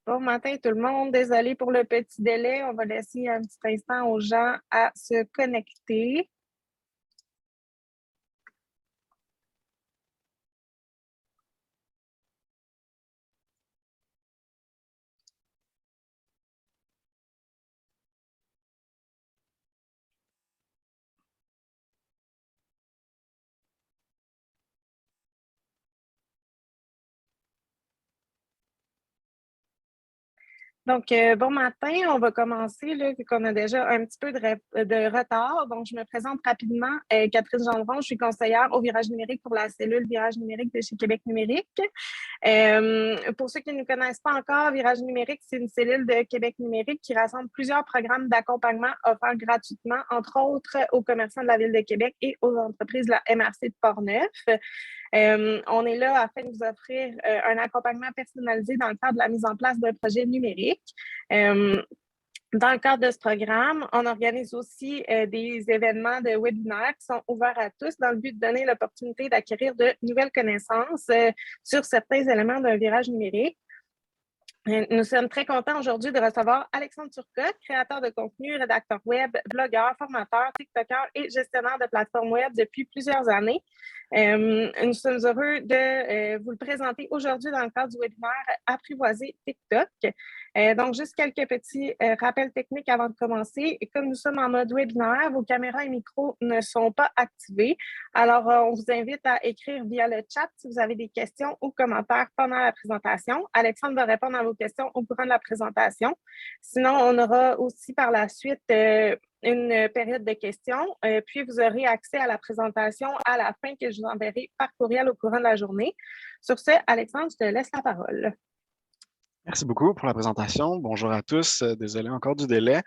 Bon matin tout le monde, désolé pour le petit délai. On va laisser un petit instant aux gens à se connecter. Donc, bon matin, on va commencer, là, vu qu'on a déjà un petit peu de retard. Donc, je me présente rapidement. Catherine Gendron, je suis conseillère au virage numérique pour la cellule virage numérique de chez Québec numérique. Pour ceux qui ne nous connaissent pas encore, Virage numérique, c'est une cellule de Québec numérique qui rassemble plusieurs programmes d'accompagnement offerts gratuitement, entre autres aux commerçants de la Ville de Québec et aux entreprises de la MRC de Portneuf. On est là afin de vous offrir un accompagnement personnalisé dans le cadre de la mise en place d'un projet numérique. Dans le cadre de ce programme, on organise aussi des événements de webinaires qui sont ouverts à tous dans le but de donner l'opportunité d'acquérir de nouvelles connaissances sur certains éléments d'un virage numérique. Nous sommes très contents aujourd'hui de recevoir Alexandre Turcotte, créateur de contenu, rédacteur web, blogueur, formateur, TikToker et gestionnaire de plateformes web depuis plusieurs années. Nous sommes heureux de vous le présenter aujourd'hui dans le cadre du webinaire Apprivoiser TikTok. Donc, juste quelques petits rappels techniques avant de commencer. Et comme nous sommes en mode webinaire, vos caméras et micros ne sont pas activés. Alors, on vous invite à écrire via le chat si vous avez des questions ou commentaires pendant la présentation. Alexandre va répondre à vos questions au courant de la présentation. Sinon, on aura aussi par la suite une période de questions, puis vous aurez accès à la présentation à la fin que je vous enverrai par courriel au courant de la journée. Sur ce, Alexandre, je te laisse la parole. Merci beaucoup pour la présentation. Bonjour à tous. Désolé encore du délai.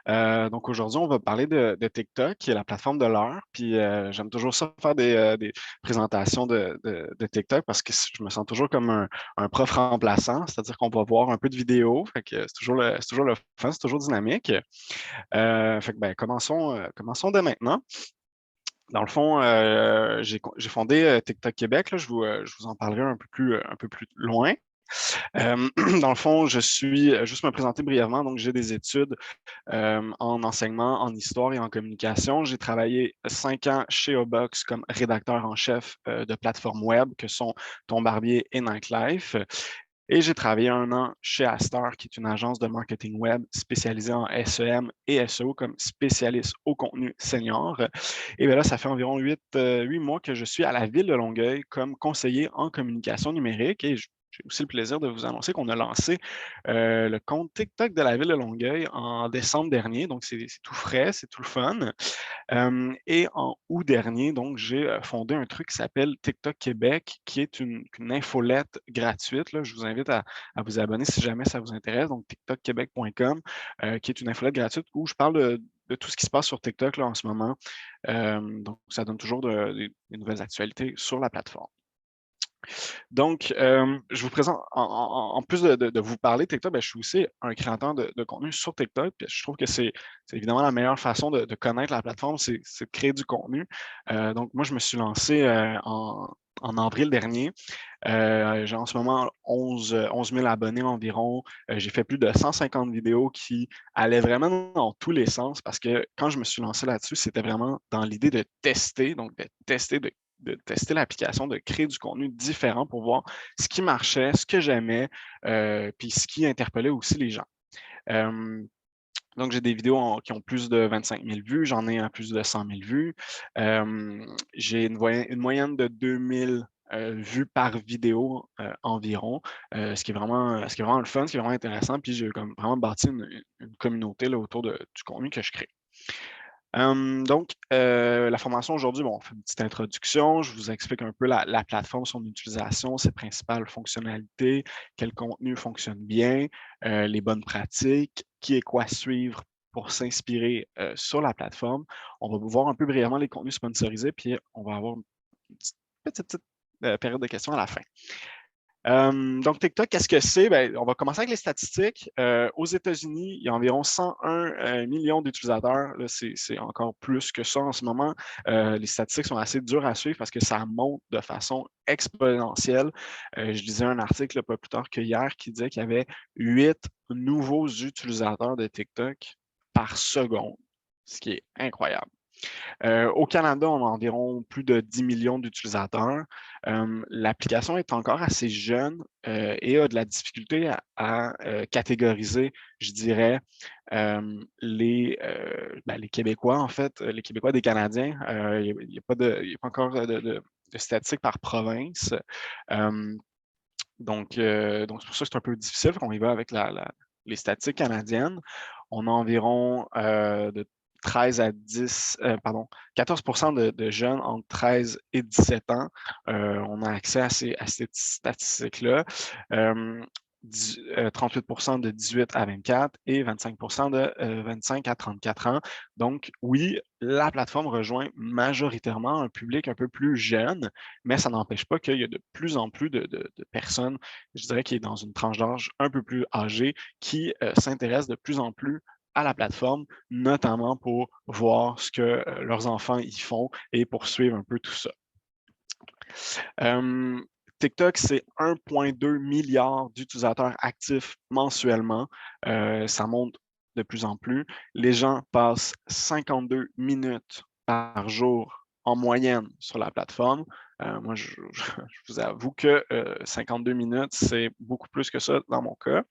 Donc aujourd'hui, on va parler de TikTok, qui est la plateforme de l'heure. Puis j'aime toujours ça faire des présentations de TikTok parce que je me sens toujours comme un prof remplaçant, c'est-à-dire qu'on va voir un peu de vidéo. Fait que c'est toujours le fun, c'est toujours dynamique. Fait que ben, commençons dès maintenant. Dans le fond, j'ai fondé TikTok Québec. Là, je vous en parlerai un peu plus loin. Dans le fond, juste me présenter brièvement, donc j'ai des études en enseignement, en histoire et en communication. J'ai travaillé 5 ans chez Obox comme rédacteur en chef de plateformes web que sont Ton Barbier et Nightlife. Et j'ai travaillé 1 an chez Astar, qui est une agence de marketing web spécialisée en SEM et SEO comme spécialiste au contenu senior. Et bien là, ça fait environ 8 mois que je suis à la ville de Longueuil comme conseiller en communication numérique et j'ai aussi le plaisir de vous annoncer qu'on a lancé le compte TikTok de la ville de Longueuil en décembre dernier. Donc, c'est tout frais, c'est tout le fun. Et en août dernier, donc, j'ai fondé un truc qui s'appelle TikTok Québec, qui est une infolette gratuite. Là. Je vous invite à vous abonner si jamais ça vous intéresse. Donc, tiktokquebec.com, qui est une infolette gratuite où je parle de tout ce qui se passe sur TikTok là, en ce moment. Donc, ça donne toujours des nouvelles actualités sur la plateforme. Donc, je vous présente, en plus de vous parler de TikTok, ben, je suis aussi un créateur de contenu sur TikTok. Puis je trouve que c'est évidemment la meilleure façon de connaître la plateforme, c'est de créer du contenu. Donc, moi, je me suis lancé en avril dernier. J'ai en ce moment 11 000 abonnés environ. J'ai fait plus de 150 vidéos qui allaient vraiment dans tous les sens parce que quand je me suis lancé là-dessus, c'était vraiment dans l'idée de tester, donc de tester l'application, de créer du contenu différent pour voir ce qui marchait, ce que j'aimais, puis ce qui interpellait aussi les gens. Donc, j'ai des vidéos qui ont plus de 25 000 vues, j'en ai à plus de 100 000 vues. J'ai une moyenne de 2000 vues par vidéo environ, ce qui est vraiment le fun, ce qui est vraiment intéressant. Puis, j'ai comme vraiment bâti une communauté là, autour du contenu que je crée. Donc, la formation aujourd'hui, bon, on fait une petite introduction. Je vous explique un peu la plateforme, son utilisation, ses principales fonctionnalités, quel contenu fonctionne bien, les bonnes pratiques, qui est quoi suivre pour s'inspirer sur la plateforme. On va voir un peu brièvement les contenus sponsorisés, puis on va avoir une petite période de questions à la fin. Donc, TikTok, qu'est-ce que c'est? Ben, on va commencer avec les statistiques. Aux États-Unis, il y a environ 101 millions d'utilisateurs. Là, c'est encore plus que ça en ce moment. Les statistiques sont assez dures à suivre parce que ça monte de façon exponentielle. Je lisais un article là, pas plus tard que hier qui disait qu'il y avait 8 nouveaux utilisateurs de TikTok par seconde, ce qui est incroyable. Au Canada, on a environ plus de 10 millions d'utilisateurs. L'application est encore assez jeune et a de la difficulté à catégoriser, je dirais, les Québécois, en fait, les Québécois des Canadiens. Il n'y a, pas encore de statistiques par province. Euh, donc c'est pour ça que c'est un peu difficile qu'on y va avec les statistiques canadiennes. On a environ de 13 à 10, pardon, 14 de jeunes entre 13 et 17 ans. On a accès à ces statistiques-là. 38 de 18 à 24 et 25 de 25 à 34 ans. Donc, oui, la plateforme rejoint majoritairement un public un peu plus jeune, mais ça n'empêche pas qu'il y a de plus en plus de personnes, je dirais, qui est dans une tranche d'âge un peu plus âgée, qui s'intéressent de plus en plus à la plateforme, notamment pour voir ce que leurs enfants y font et pour suivre un peu tout ça. TikTok, c'est 1,2 milliard d'utilisateurs actifs mensuellement. Ça monte de plus en plus. Les gens passent 52 minutes par jour en moyenne sur la plateforme. Moi, je vous avoue que 52 minutes, c'est beaucoup plus que ça dans mon cas.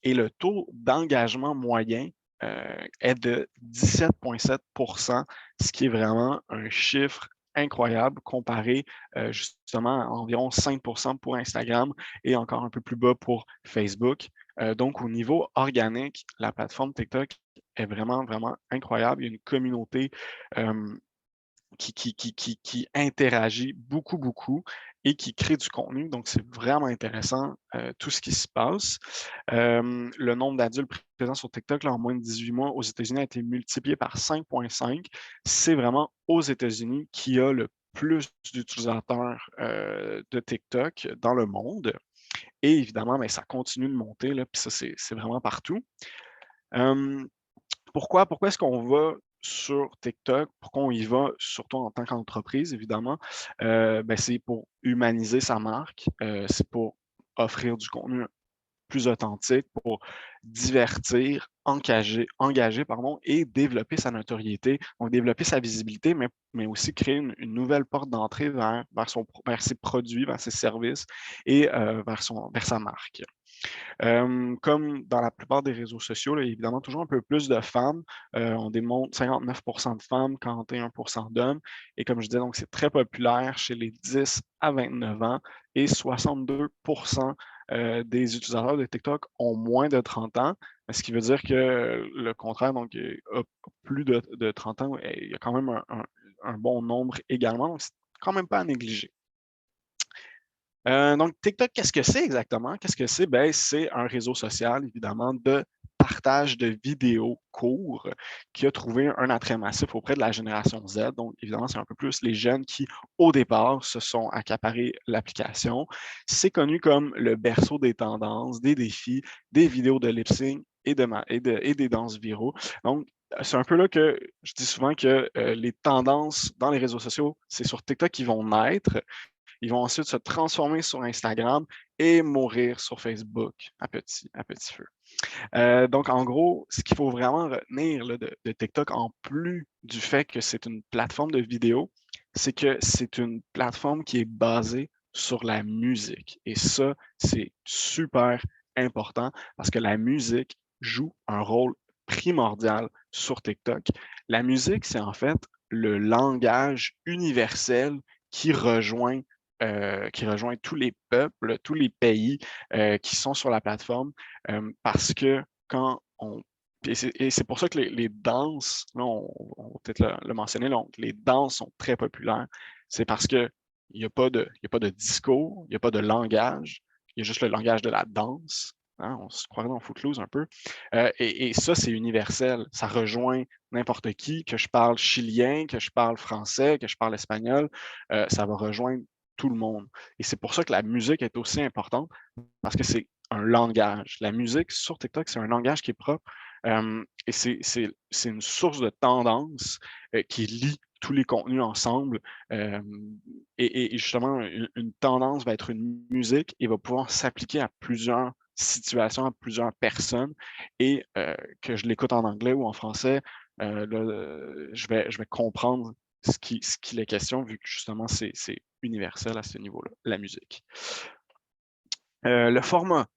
Et le taux d'engagement moyen est de 17,7 ce qui est vraiment un chiffre incroyable comparé justement à environ 5 pour Instagram et encore un peu plus bas pour Facebook. Donc, au niveau organique, la plateforme TikTok est vraiment, vraiment incroyable. Il y a une communauté qui interagit beaucoup, beaucoup et qui crée du contenu. Donc, c'est vraiment intéressant tout ce qui se passe. Le nombre d'adultes présents sur TikTok là, en moins de 18 mois aux États-Unis a été multiplié par 5,5. C'est vraiment aux États-Unis qu'il y a le plus d'utilisateurs de TikTok dans le monde. Et évidemment, mais ça continue de monter, là, puis ça, c'est vraiment partout. Pourquoi est-ce qu'on va sur TikTok? Pourquoi on y va, surtout en tant qu'entreprise, évidemment? C'est pour humaniser sa marque, c'est pour offrir du contenu plus authentique, pour divertir, engager et développer sa notoriété, donc développer sa visibilité, mais aussi créer une nouvelle porte d'entrée vers ses produits, vers ses services et vers sa marque. Comme dans la plupart des réseaux sociaux, là, il y a évidemment toujours un peu plus de femmes. On démontre 59 de femmes, 41 d'hommes. Et comme je disais, donc c'est très populaire chez les 10 à 29 ans et 62 des utilisateurs de TikTok ont moins de 30 ans, ce qui veut dire que le contraire, donc a plus de 30 ans, il y a quand même un bon nombre également, donc c'est quand même pas à négliger. Donc, TikTok, qu'est-ce que c'est exactement? Qu'est-ce que c'est? Ben, c'est un réseau social, évidemment, de partage de vidéos courts qui a trouvé un attrait massif auprès de la génération Z. Donc, évidemment, c'est un peu plus les jeunes qui, au départ, se sont accaparés l'application. C'est connu comme le berceau des tendances, des défis, des vidéos de lip-sync et des danses viraux. Donc, c'est un peu là que je dis souvent que les tendances dans les réseaux sociaux, c'est sur TikTok qui vont naître. Ils vont ensuite se transformer sur Instagram et mourir sur Facebook à petit feu. Donc, en gros, ce qu'il faut vraiment retenir là, de TikTok, en plus du fait que c'est une plateforme de vidéo, c'est que c'est une plateforme qui est basée sur la musique. Et ça, c'est super important parce que la musique joue un rôle primordial sur TikTok. La musique, c'est en fait le langage universel qui rejoint tous les peuples, tous les pays qui sont sur la plateforme, parce que quand on... Et c'est pour ça que les danses, là, on va peut-être le mentionner, donc les danses sont très populaires. C'est parce que il n'y a pas de discours, il n'y a pas de langage, il y a juste le langage de la danse. Hein, on se croirait dans Footloose un peu. Et ça, c'est universel. Ça rejoint n'importe qui, que je parle chilien, que je parle français, que je parle espagnol. Ça va rejoindre tout le monde. Et c'est pour ça que la musique est aussi importante, parce que c'est un langage. La musique sur TikTok, c'est un langage qui est propre, et c'est une source de tendance qui lie tous les contenus ensemble. Et justement, une tendance va être une musique et va pouvoir s'appliquer à plusieurs situations, à plusieurs personnes. Et que je l'écoute en anglais ou en français, je vais comprendre ce qu'il est question, vu que justement, c'est universel à ce niveau-là, la musique. Le format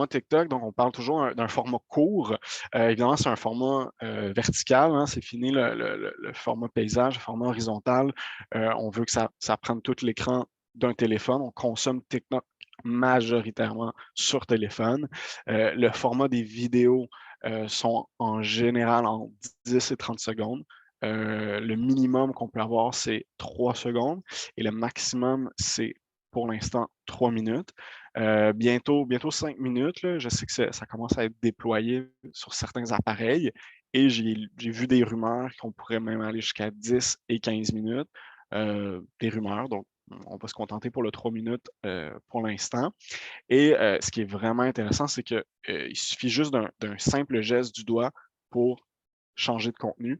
TikTok, donc on parle toujours d'un format court. Évidemment, c'est un format vertical, hein, c'est fini le format paysage, le format horizontal. On veut que ça prenne tout l'écran d'un téléphone. On consomme TikTok majoritairement sur téléphone. Le format des vidéos sont en général en 10 et 30 secondes. Le minimum qu'on peut avoir, c'est 3 secondes et le maximum, c'est pour l'instant 3 minutes. Bientôt 5 minutes, là, je sais que ça commence à être déployé sur certains appareils et j'ai vu des rumeurs qu'on pourrait même aller jusqu'à 10 et 15 minutes. Des rumeurs, donc on va se contenter pour le 3 minutes pour l'instant. Et ce qui est vraiment intéressant, c'est qu'il suffit juste d'un simple geste du doigt pour changer de contenu.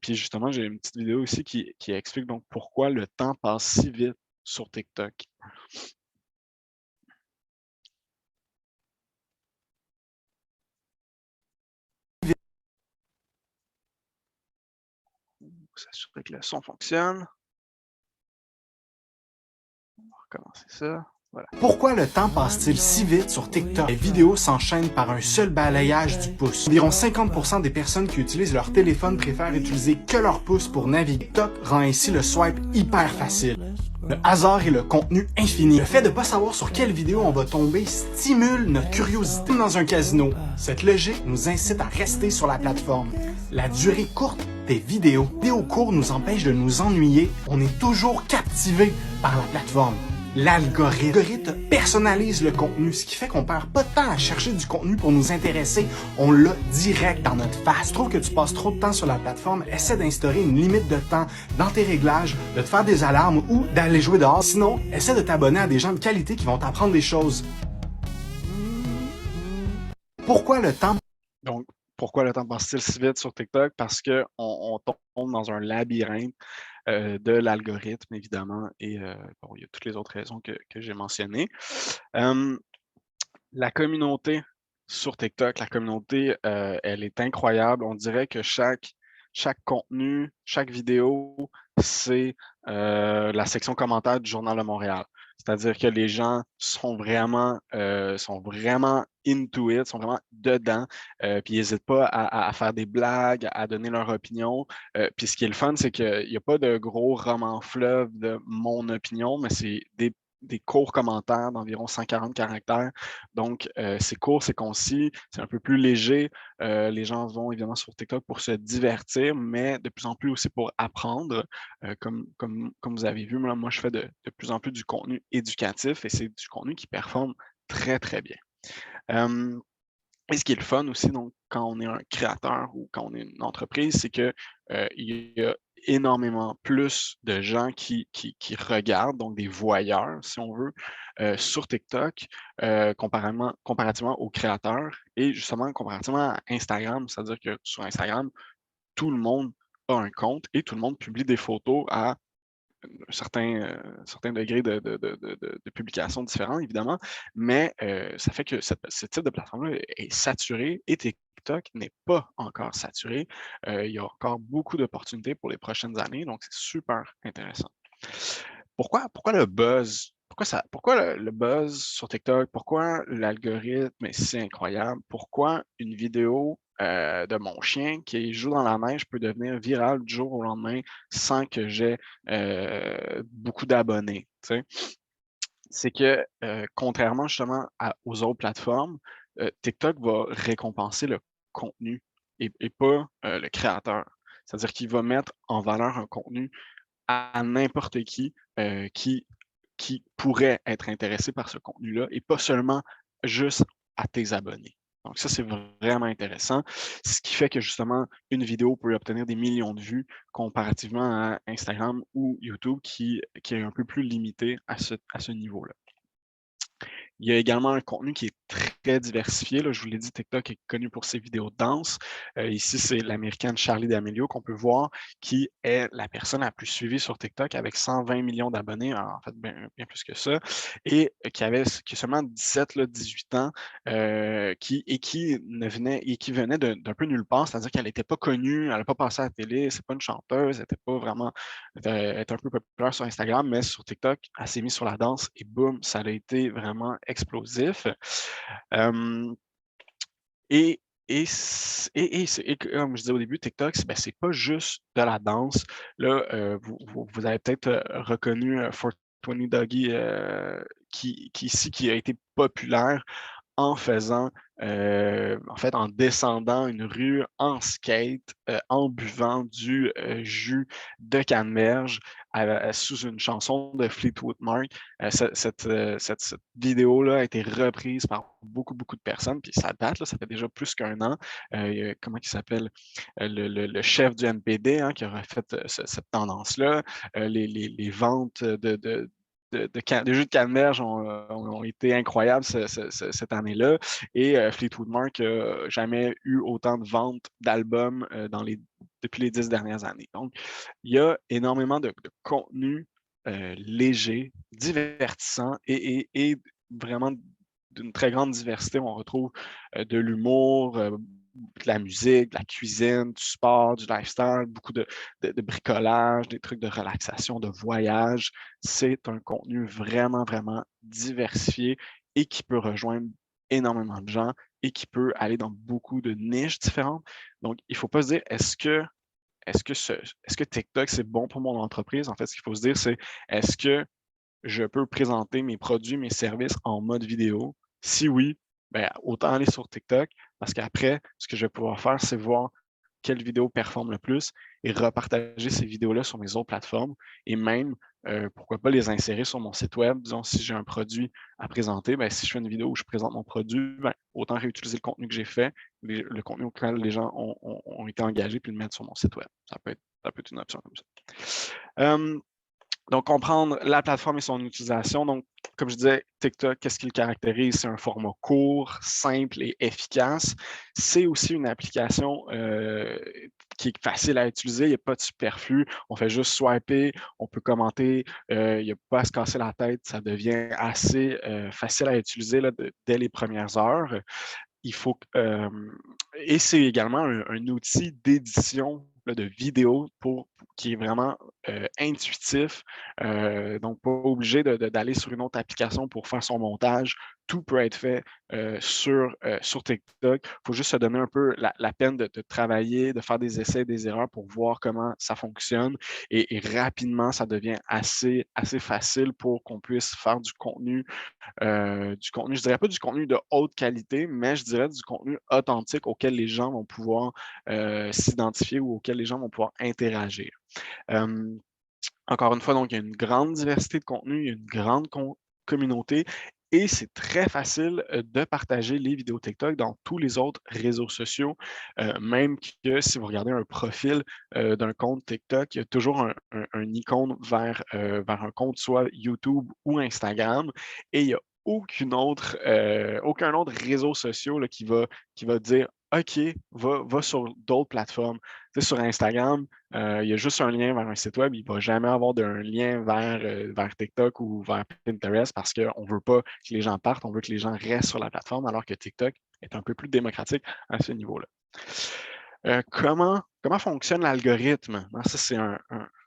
Puis justement, j'ai une petite vidéo ici qui explique donc pourquoi le temps passe si vite sur TikTok. S'assurer que le son fonctionne. On va recommencer ça. Voilà. Pourquoi le temps passe-t-il si vite sur TikTok? Les vidéos s'enchaînent par un seul balayage du pouce. Environ 50% des personnes qui utilisent leur téléphone préfèrent utiliser que leur pouce pour naviguer. TikTok rend ainsi le swipe hyper facile. Le hasard et le contenu infini. Le fait de ne pas savoir sur quelle vidéo on va tomber stimule notre curiosité dans un casino. Cette logique nous incite à rester sur la plateforme. La durée courte des vidéos courtes nous empêche de nous ennuyer. On est toujours captivé par la plateforme. L'algorithme personnalise le contenu, ce qui fait qu'on perd pas de temps à chercher du contenu pour nous intéresser. On l'a direct dans notre face. Je trouve que tu passes trop de temps sur la plateforme. Essaie d'instaurer une limite de temps dans tes réglages, de te faire des alarmes ou d'aller jouer dehors. Sinon, essaie de t'abonner à des gens de qualité qui vont t'apprendre des choses. Pourquoi le temps? Donc, pourquoi le temps passe-t-il si vite sur TikTok? Parce qu'on tombe dans un labyrinthe de l'algorithme, évidemment, et bon, il y a toutes les autres raisons que j'ai mentionnées. La communauté sur TikTok, la communauté, elle est incroyable. On dirait que chaque contenu, chaque vidéo, c'est la section commentaires du Journal de Montréal. C'est-à-dire que les gens sont vraiment into it, sont vraiment dedans, puis ils n'hésitent pas à faire des blagues, à donner leur opinion. Puis ce qui est le fun, c'est qu'il n'y a pas de gros roman fleuve de mon opinion, mais c'est des courts commentaires d'environ 140 caractères. Donc, c'est court, c'est concis, c'est un peu plus léger. Les gens vont évidemment sur TikTok pour se divertir, mais de plus en plus aussi pour apprendre. Comme vous avez vu, moi, je fais de plus en plus du contenu éducatif et c'est du contenu qui performe très, très bien. Et ce qui est le fun aussi, donc, quand on est un créateur ou quand on est une entreprise, c'est que il y a énormément plus de gens qui regardent, donc des voyeurs, si on veut, sur TikTok, comparativement aux créateurs et justement comparativement à Instagram. C'est-à-dire que sur Instagram, tout le monde a un compte et tout le monde publie des photos à un certain degré de publication différents, évidemment, mais ça fait que ce type de plateforme-là est saturé et TikTok n'est pas encore saturé. Il y a encore beaucoup d'opportunités pour les prochaines années, donc c'est super intéressant. Pourquoi le buzz? Pourquoi le buzz sur TikTok? Pourquoi l'algorithme est si incroyable? Pourquoi une vidéo de mon chien qui joue dans la neige peut devenir virale du jour au lendemain sans que j'aie beaucoup d'abonnés? C'est que contrairement justement aux autres plateformes, TikTok va récompenser le contenu et pas le créateur. C'est-à-dire qu'il va mettre en valeur un contenu à n'importe qui pourrait être intéressé par ce contenu-là et pas seulement juste à tes abonnés. Donc ça, c'est vraiment intéressant. Ce qui fait que justement, une vidéo peut obtenir des millions de vues comparativement à Instagram ou YouTube qui est un peu plus limité à ce niveau-là. Il y a également un contenu qui est très diversifié, là. Je vous l'ai dit, TikTok est connu pour ses vidéos de danse. Ici, c'est l'américaine Charli D'Amelio qu'on peut voir, qui est la personne la plus suivie sur TikTok avec 120 millions d'abonnés, en fait, bien plus que ça, et qui a seulement 17, là, 18 ans, qui venait d'un peu nulle part, c'est-à-dire qu'elle n'était pas connue, elle n'a pas passé à la télé, c'est pas une chanteuse, elle était pas vraiment, elle était un peu populaire sur Instagram, mais sur TikTok, elle s'est mise sur la danse et boum, ça a été vraiment explosif. Euh, et, comme je disais au début, TikTok, c'est pas juste de la danse. Là, vous avez peut-être reconnu 420 Doggy qui a été populaire en faisant, en fait, en descendant une rue en skate, en buvant du jus de canneberge sous une chanson de Fleetwood Mac. Cette vidéo-là a été reprise par beaucoup, beaucoup de personnes, puis ça date, là, ça fait déjà plus qu'un an. Comment il s'appelle? Le chef du NPD, hein, qui a refait cette tendance-là. Les ventes de jus de canneberge ont été incroyables cette année-là. Et Fleetwood Mac n'a jamais eu autant de ventes d'albums depuis les 10 dernières années. Donc, il y a énormément de contenu léger, divertissant et vraiment d'une très grande diversité. On retrouve de l'humour, de la musique, de la cuisine, du sport, du lifestyle, beaucoup de bricolage, des trucs de relaxation, de voyage. C'est un contenu vraiment, vraiment diversifié et qui peut rejoindre énormément de gens et qui peut aller dans beaucoup de niches différentes. Donc, il ne faut pas se dire, est-ce que TikTok, c'est bon pour mon entreprise? En fait, ce qu'il faut se dire, c'est est-ce que je peux présenter mes produits, mes services en mode vidéo? Si oui, ben, autant aller sur TikTok parce qu'après, ce que je vais pouvoir faire, c'est voir quelle vidéo performe le plus et repartager ces vidéos-là sur mes autres plateformes et même, pourquoi pas les insérer sur mon site web. Disons, si j'ai un produit à présenter, ben, si je fais une vidéo où je présente mon produit, ben, autant réutiliser le contenu que j'ai fait, le contenu auquel les gens ont été engagés, puis le mettre sur mon site web. Ça peut être une option comme ça. Donc, comprendre la plateforme et son utilisation. Donc, comme je disais, TikTok, qu'est-ce qui le caractérise? C'est un format court, simple et efficace. C'est aussi une application qui est facile à utiliser. Il n'y a pas de superflu. On fait juste swiper, on peut commenter. Il n'y a pas à se casser la tête. Ça devient assez facile à utiliser là, dès les premières heures. Et c'est également un outil d'édition de vidéos qui est vraiment intuitif. Donc, pas obligé d'aller sur une autre application pour faire son montage. Tout peut être fait sur TikTok. Il faut juste se donner un peu la peine de travailler, de faire des essais, des erreurs pour voir comment ça fonctionne. Et rapidement, ça devient assez facile pour qu'on puisse faire du contenu, je dirais pas du contenu de haute qualité, mais je dirais du contenu authentique auquel les gens vont pouvoir s'identifier ou auquel les gens vont pouvoir interagir. Encore une fois, donc, il y a une grande diversité de contenu, il y a une grande communauté et c'est très facile de partager les vidéos TikTok dans tous les autres réseaux sociaux, même que si vous regardez un profil d'un compte TikTok, il y a toujours un icône vers un compte soit YouTube ou Instagram et il n'y a aucun autre réseau social là, qui va dire OK, va sur d'autres plateformes. Tu sais, sur Instagram, il y a juste un lien vers un site web. Il ne va jamais avoir d'un lien vers TikTok ou vers Pinterest parce qu'on ne veut pas que les gens partent, on veut que les gens restent sur la plateforme, alors que TikTok est un peu plus démocratique à ce niveau-là. Comment fonctionne l'algorithme? Ça, c'est un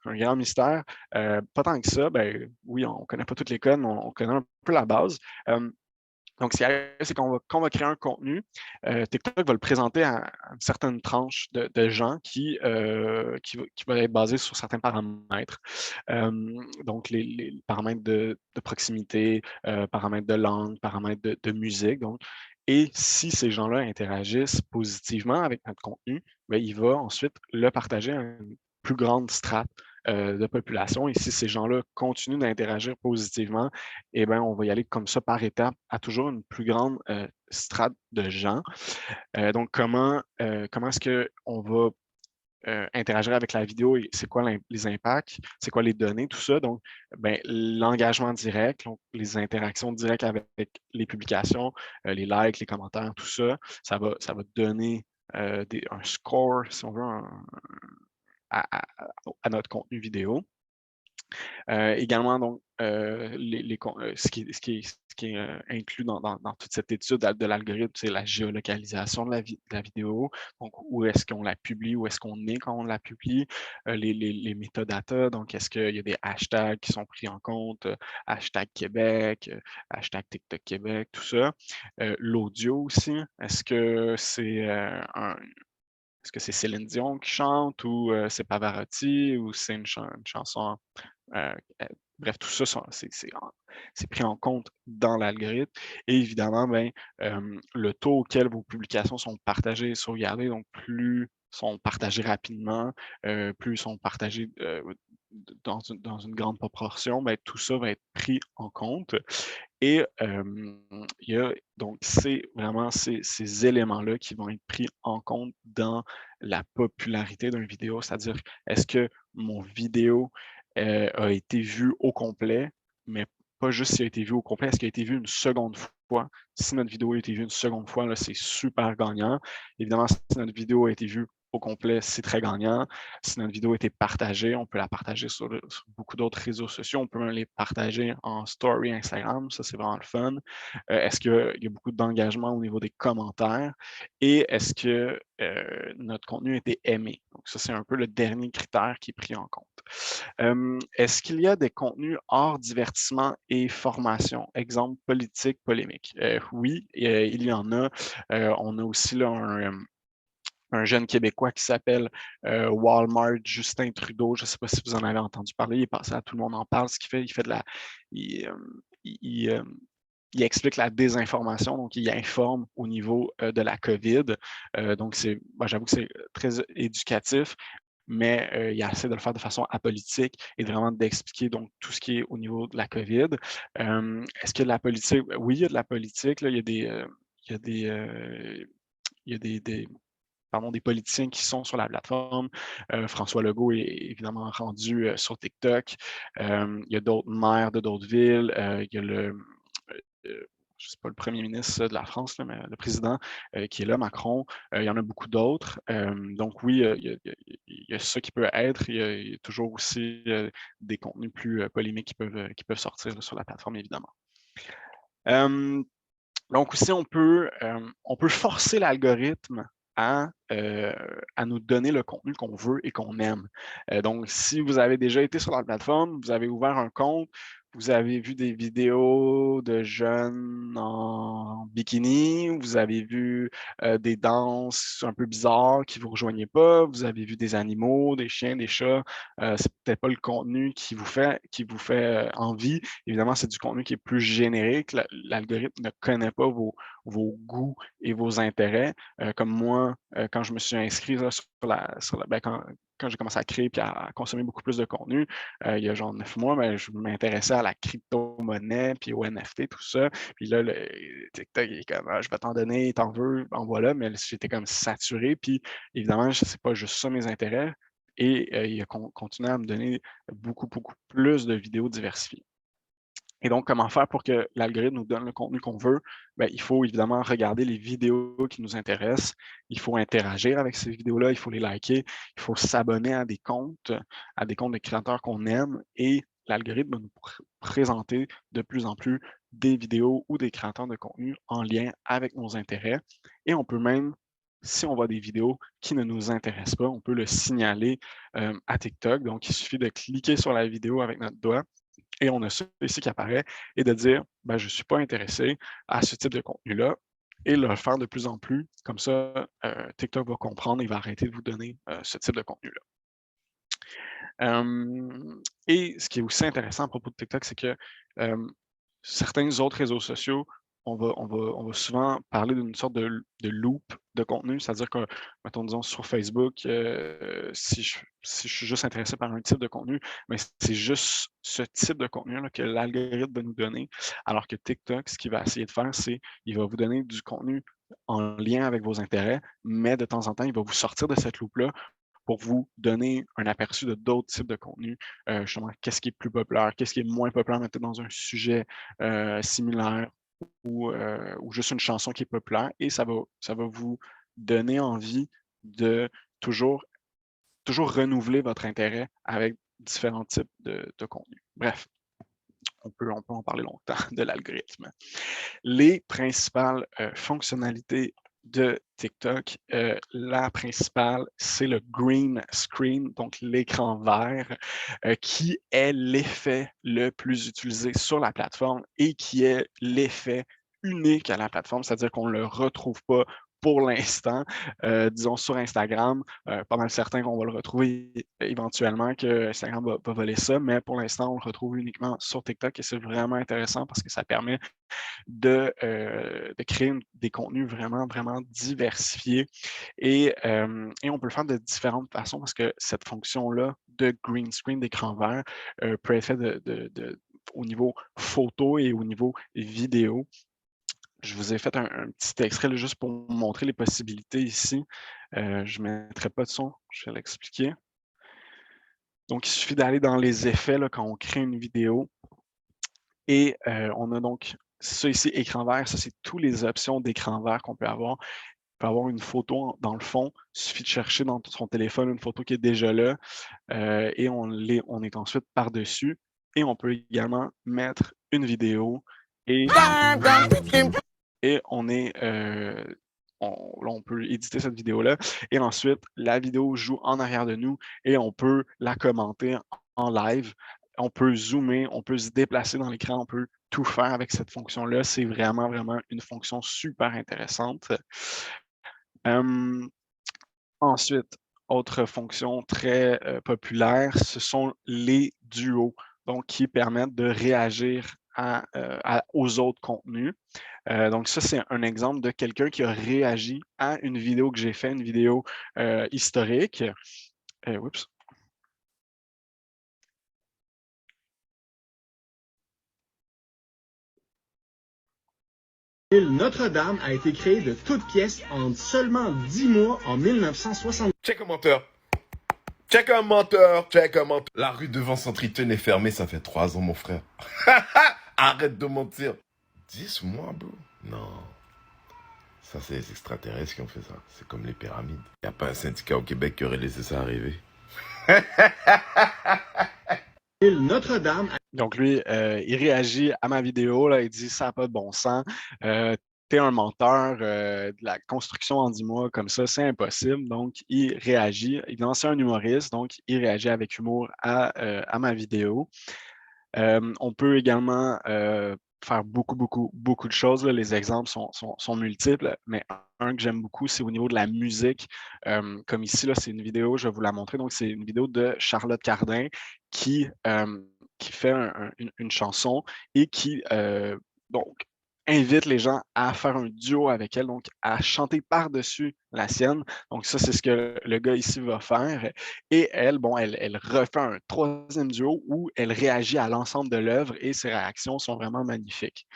grand mystère. Pas tant que ça. Ben, oui, on ne connaît pas toutes les codes, mais on connaît un peu la base. Donc, c'est qu'on va créer un contenu, TikTok va le présenter à une certaine tranche de gens qui va être basé sur certains paramètres. Donc, les paramètres de proximité, paramètres de langue, paramètres de musique. Donc, et si ces gens-là interagissent positivement avec notre contenu, bien, il va ensuite le partager à une plus grande strate de population. Et si ces gens-là continuent d'interagir positivement, eh bien, on va y aller comme ça par étapes à toujours une plus grande strate de gens. Donc, comment est-ce qu'on va interagir avec la vidéo et c'est quoi les impacts, c'est quoi les données, tout ça. Donc, ben, l'engagement direct, donc les interactions directes avec les publications, les likes, les commentaires, tout ça, ça va donner un score, si on veut, à notre contenu vidéo. Également, donc, ce qui est inclus dans toute cette étude de l'algorithme, c'est la géolocalisation de la vidéo. Donc, où est-ce qu'on la publie, où est-ce qu'on est quand on la publie, les métadatas, donc est-ce qu'il y a des hashtags qui sont pris en compte, hashtag Québec, hashtag TikTok Québec, tout ça. L'audio aussi, est-ce que c'est Céline Dion qui chante ou c'est Pavarotti ou c'est une chanson euh, bref, tout ça, c'est pris en compte dans l'algorithme. Et évidemment, ben, le taux auquel vos publications sont partagées et sauvegardées, donc plus sont partagées rapidement, plus sont partagées dans une grande proportion, ben, tout ça va être pris en compte. Et il y a donc c'est vraiment ces éléments-là qui vont être pris en compte dans la popularité d'une vidéo, c'est-à-dire est-ce que mon vidéo a été vue au complet, mais pas juste si elle a été vue au complet, est-ce qu'elle a été vue une seconde fois? Si notre vidéo a été vue une seconde fois, là, c'est super gagnant. Évidemment, si notre vidéo a été vue au complet, c'est très gagnant. Si notre vidéo a été partagée, on peut la partager sur beaucoup d'autres réseaux sociaux. On peut même les partager en story Instagram. Ça, c'est vraiment le fun. Est-ce qu'il y a beaucoup d'engagement au niveau des commentaires? Et est-ce que notre contenu a été aimé? Donc, ça, c'est un peu le dernier critère qui est pris en compte. Est-ce qu'il y a des contenus hors divertissement et formation? Exemple, politique, polémique. Oui, il y en a. On a aussi là un jeune Québécois qui s'appelle Walmart Justin Trudeau. Je ne sais pas si vous en avez entendu parler. Il est passé à Tout le monde en parle. Ce qu'il fait, il fait de la. Il explique la désinformation, donc il informe au niveau de la COVID. Donc, j'avoue que c'est très éducatif, mais il essaie de le faire de façon apolitique et vraiment d'expliquer donc tout ce qui est au niveau de la COVID. Est-ce qu'il y a de la politique? Oui, il y a de la politique. Là, il y a des politiciens qui sont sur la plateforme. François Legault est évidemment rendu sur TikTok. Il y a d'autres maires de d'autres villes. Il y a je ne sais pas le premier ministre de la France, là, mais le président qui est là, Macron. Il y en a beaucoup d'autres. Donc oui, il y a ça qui peut être. Il y a toujours aussi des contenus plus polémiques qui peuvent sortir là, sur la plateforme, évidemment. Donc aussi, on peut forcer l'algorithme à nous donner le contenu qu'on veut et qu'on aime. Donc, si vous avez déjà été sur la plateforme, vous avez ouvert un compte, vous avez vu des vidéos de jeunes en bikini, vous avez vu des danses un peu bizarres qui ne vous rejoignaient pas, vous avez vu des animaux, des chiens, des chats, c'est peut-être pas le contenu qui vous fait envie. Évidemment, c'est du contenu qui est plus générique. L'algorithme ne connaît pas vos goûts et vos intérêts. Comme moi, quand je me suis inscrit là, quand j'ai commencé à créer et à consommer beaucoup plus de contenu, il y a genre 9 mois, ben, je m'intéressais à la crypto-monnaie, puis au NFT, tout ça. Puis là, le TikTok il est comme je vais t'en donner, t'en veux, en voilà, mais j'étais comme saturé. Puis évidemment, ce n'est pas juste ça mes intérêts. Et il a continué à me donner beaucoup, beaucoup plus de vidéos diversifiées. Et donc, comment faire pour que l'algorithme nous donne le contenu qu'on veut? Bien, il faut évidemment regarder les vidéos qui nous intéressent. Il faut interagir avec ces vidéos-là, il faut les liker, il faut s'abonner à des comptes de créateurs qu'on aime et l'algorithme va nous présenter de plus en plus des vidéos ou des créateurs de contenu en lien avec nos intérêts. Et on peut même, si on voit des vidéos qui ne nous intéressent pas, on peut le signaler à TikTok. Donc, il suffit de cliquer sur la vidéo avec notre doigt et on a ça ici qui apparaît, et de dire ben, je ne suis pas intéressé à ce type de contenu-là, et le faire de plus en plus. Comme ça, TikTok va comprendre et va arrêter de vous donner ce type de contenu-là. Et ce qui est aussi intéressant à propos de TikTok, c'est que certains autres réseaux sociaux on va souvent parler d'une sorte de loop de contenu, c'est-à-dire que, mettons, disons, sur Facebook, si je suis juste intéressé par un type de contenu, mais c'est juste ce type de contenu-là que l'algorithme va nous donner, alors que TikTok, ce qu'il va essayer de faire, c'est il va vous donner du contenu en lien avec vos intérêts, mais de temps en temps, il va vous sortir de cette loupe-là pour vous donner un aperçu de d'autres types de contenus, justement, qu'est-ce qui est plus populaire, qu'est-ce qui est moins populaire, peut-être dans un sujet similaire ou juste une chanson qui est populaire, et ça va vous donner envie de toujours renouveler votre intérêt avec différents types de contenus. Bref, on peut en parler longtemps de l'algorithme. Les principales fonctionnalités de TikTok, la principale, c'est le green screen, donc l'écran vert, qui est l'effet le plus utilisé sur la plateforme et qui est l'effet unique à la plateforme, c'est-à-dire qu'on ne le retrouve pas pour l'instant, disons sur Instagram, pas mal certain qu'on va le retrouver éventuellement, que Instagram va voler ça, mais pour l'instant, on le retrouve uniquement sur TikTok et c'est vraiment intéressant parce que ça permet de créer des contenus vraiment, vraiment diversifiés. Et on peut le faire de différentes façons parce que cette fonction-là de green screen, d'écran vert, peut être faite au niveau photo et au niveau vidéo. Je vous ai fait un petit extrait là, juste pour vous montrer les possibilités ici. Je ne mettrai pas de son, je vais l'expliquer. Donc, il suffit d'aller dans les effets là, quand on crée une vidéo. Et on a donc ça ici, écran vert, ça c'est toutes les options d'écran vert qu'on peut avoir. On peut avoir une photo dans le fond, il suffit de chercher dans son téléphone une photo qui est déjà là et on est ensuite par-dessus. Et on peut également mettre une vidéo et on est on peut éditer cette vidéo-là et ensuite la vidéo joue en arrière de nous et on peut la commenter en live. On peut zoomer, on peut se déplacer dans l'écran, on peut tout faire avec cette fonction-là. C'est vraiment, vraiment une fonction super intéressante. Ensuite, autre fonction très populaire, ce sont les duos, donc qui permettent de réagir aux autres contenus. Donc ça, c'est un exemple de quelqu'un qui a réagi à une vidéo que j'ai faite, une vidéo historique. Oups. L'île Notre-Dame a été créée de toutes pièces en seulement 10 mois en 1960. Check un menteur. Check un menteur. Check un menteur. La rue devant Centriton est fermée, ça fait 3 ans, mon frère. Arrête de mentir. 10 mois, bro. Non. Ça, c'est les extraterrestres qui ont fait ça. C'est comme les pyramides. Il n'y a pas un syndicat au Québec qui aurait laissé ça arriver. L'île Notre-Dame. Donc lui, il réagit à ma vidéo, là, il dit « ça n'a pas de bon sens, t'es un menteur, de la construction en 10 mois comme ça, c'est impossible. » Donc il réagit, évidemment c'est un humoriste, donc il réagit avec humour à ma vidéo. On peut également faire beaucoup de choses, là. Les exemples sont multiples, mais un que j'aime beaucoup, c'est au niveau de la musique. Comme ici, là, c'est une vidéo, je vais vous la montrer. Donc, c'est une vidéo de Charlotte Cardin qui fait une chanson et qui donc invite les gens à faire un duo avec elle, donc à chanter par-dessus la sienne. Donc ça, c'est ce que le gars ici va faire. Et elle, bon, elle refait un troisième duo où elle réagit à l'ensemble de l'œuvre et ses réactions sont vraiment magnifiques.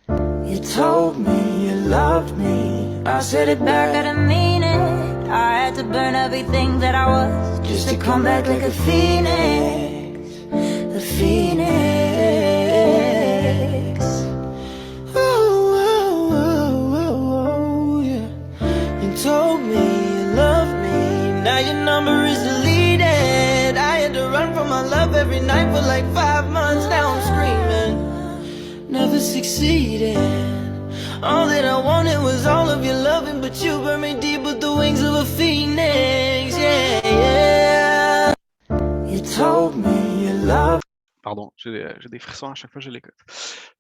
You told me you loved me. I said it back, I didn't mean it. I had to burn everything that I was just to come back like a phoenix. A phoenix. Oh, oh, oh, oh, oh, yeah. You told me you loved me. Now your number is deleted. I had to run from my love every night for like 5 months. Now I'm screaming. Never succeeded. All that I wanted was all of your loving, but you burned me deep with the wings of a phoenix. Yeah, yeah. You told me you loved. Pardon, j'ai des frissons à chaque fois que je l'écoute.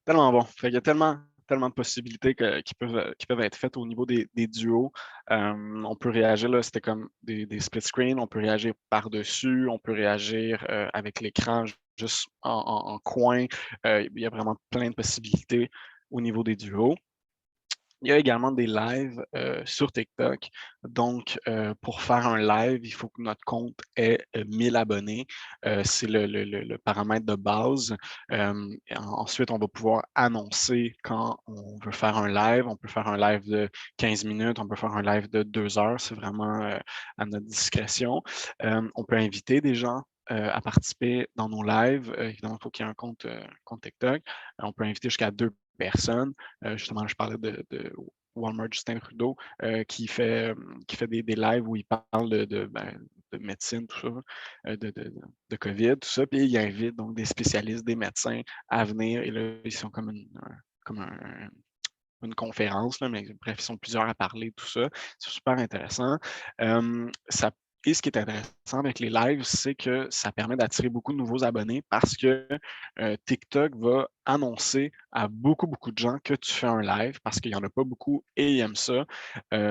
Tellement bon. Fait qu'il y a tellement tellement de possibilités qui peuvent être faites au niveau des duos. On peut réagir, là, c'était comme des split screen, on peut réagir par-dessus, on peut réagir avec l'écran juste en coin. Il y a vraiment plein de possibilités au niveau des duos. Il y a également des lives sur TikTok. Donc, pour faire un live, il faut que notre compte ait 1000 abonnés. C'est le paramètre de base. Ensuite, on va pouvoir annoncer quand on veut faire un live. On peut faire un live de 15 minutes, on peut faire un live de 2 heures. C'est vraiment à notre discrétion. On peut inviter des gens à participer dans nos lives. Évidemment, il faut qu'il y ait un compte TikTok. On peut inviter jusqu'à 2 personnes. Justement, je parlais de Walmart Justin Trudeau qui fait des lives où il parle de médecine, tout ça, de COVID, tout ça. Puis il invite donc des spécialistes, des médecins à venir. Et là, ils sont comme une conférence, là, mais bref, ils sont plusieurs à parler, tout ça. C'est super intéressant. Et ce qui est intéressant avec les lives, c'est que ça permet d'attirer beaucoup de nouveaux abonnés parce que TikTok va annoncer à beaucoup de gens que tu fais un live parce qu'il n'y en a pas beaucoup et ils aiment ça.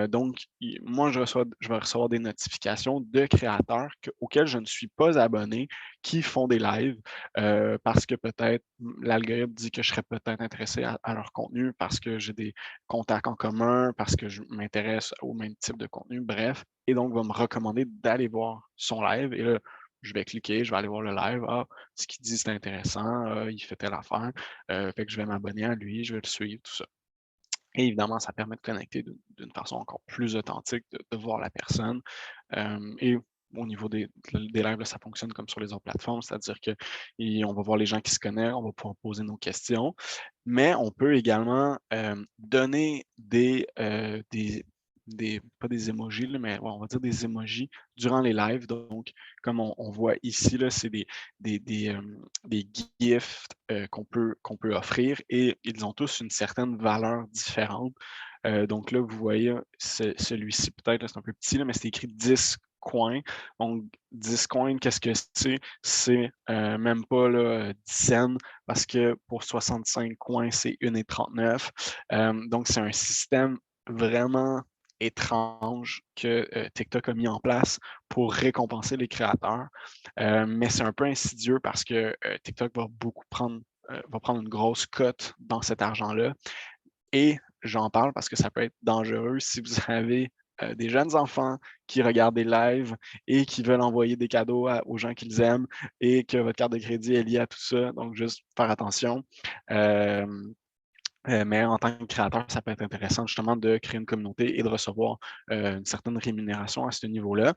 Donc, moi, je vais recevoir des notifications de créateurs auxquels je ne suis pas abonné qui font des lives parce que peut-être l'algorithme dit que je serais peut-être intéressé à leur contenu parce que j'ai des contacts en commun, parce que je m'intéresse au même type de contenu, bref. Et donc, va me recommander d'aller voir son live. Et là, je vais cliquer, je vais aller voir le live. Ah, ce qu'il dit, c'est intéressant. Il fait telle affaire. Fait que je vais m'abonner à lui, je vais le suivre, tout ça. Et évidemment, ça permet de connecter d'une façon encore plus authentique, de voir la personne. Et au niveau des lives, là, ça fonctionne comme sur les autres plateformes, c'est-à-dire qu'on va voir les gens qui se connaissent, on va pouvoir poser nos questions, mais on peut également donner pas des emojis, là, mais ouais, on va dire des emojis durant les lives. Donc, comme on voit ici, là, c'est des gifts qu'on peut offrir et ils ont tous une certaine valeur différente. Donc là, vous voyez, celui-ci peut-être, c'est un peu petit, là, mais c'est écrit 10 coins. Donc, 10 coins, qu'est-ce que c'est? C'est même pas là, 10 cents parce que pour 65 coins, c'est 1,39. Donc, c'est un système vraiment étrange que TikTok a mis en place pour récompenser les créateurs. Mais c'est un peu insidieux parce que TikTok va prendre une grosse cote dans cet argent-là. Et j'en parle parce que ça peut être dangereux si vous avez des jeunes enfants qui regardent des lives et qui veulent envoyer des cadeaux aux gens qu'ils aiment et que votre carte de crédit est liée à tout ça. Donc, juste faire attention. Mais en tant que créateur, ça peut être intéressant justement de créer une communauté et de recevoir une certaine rémunération à ce niveau-là.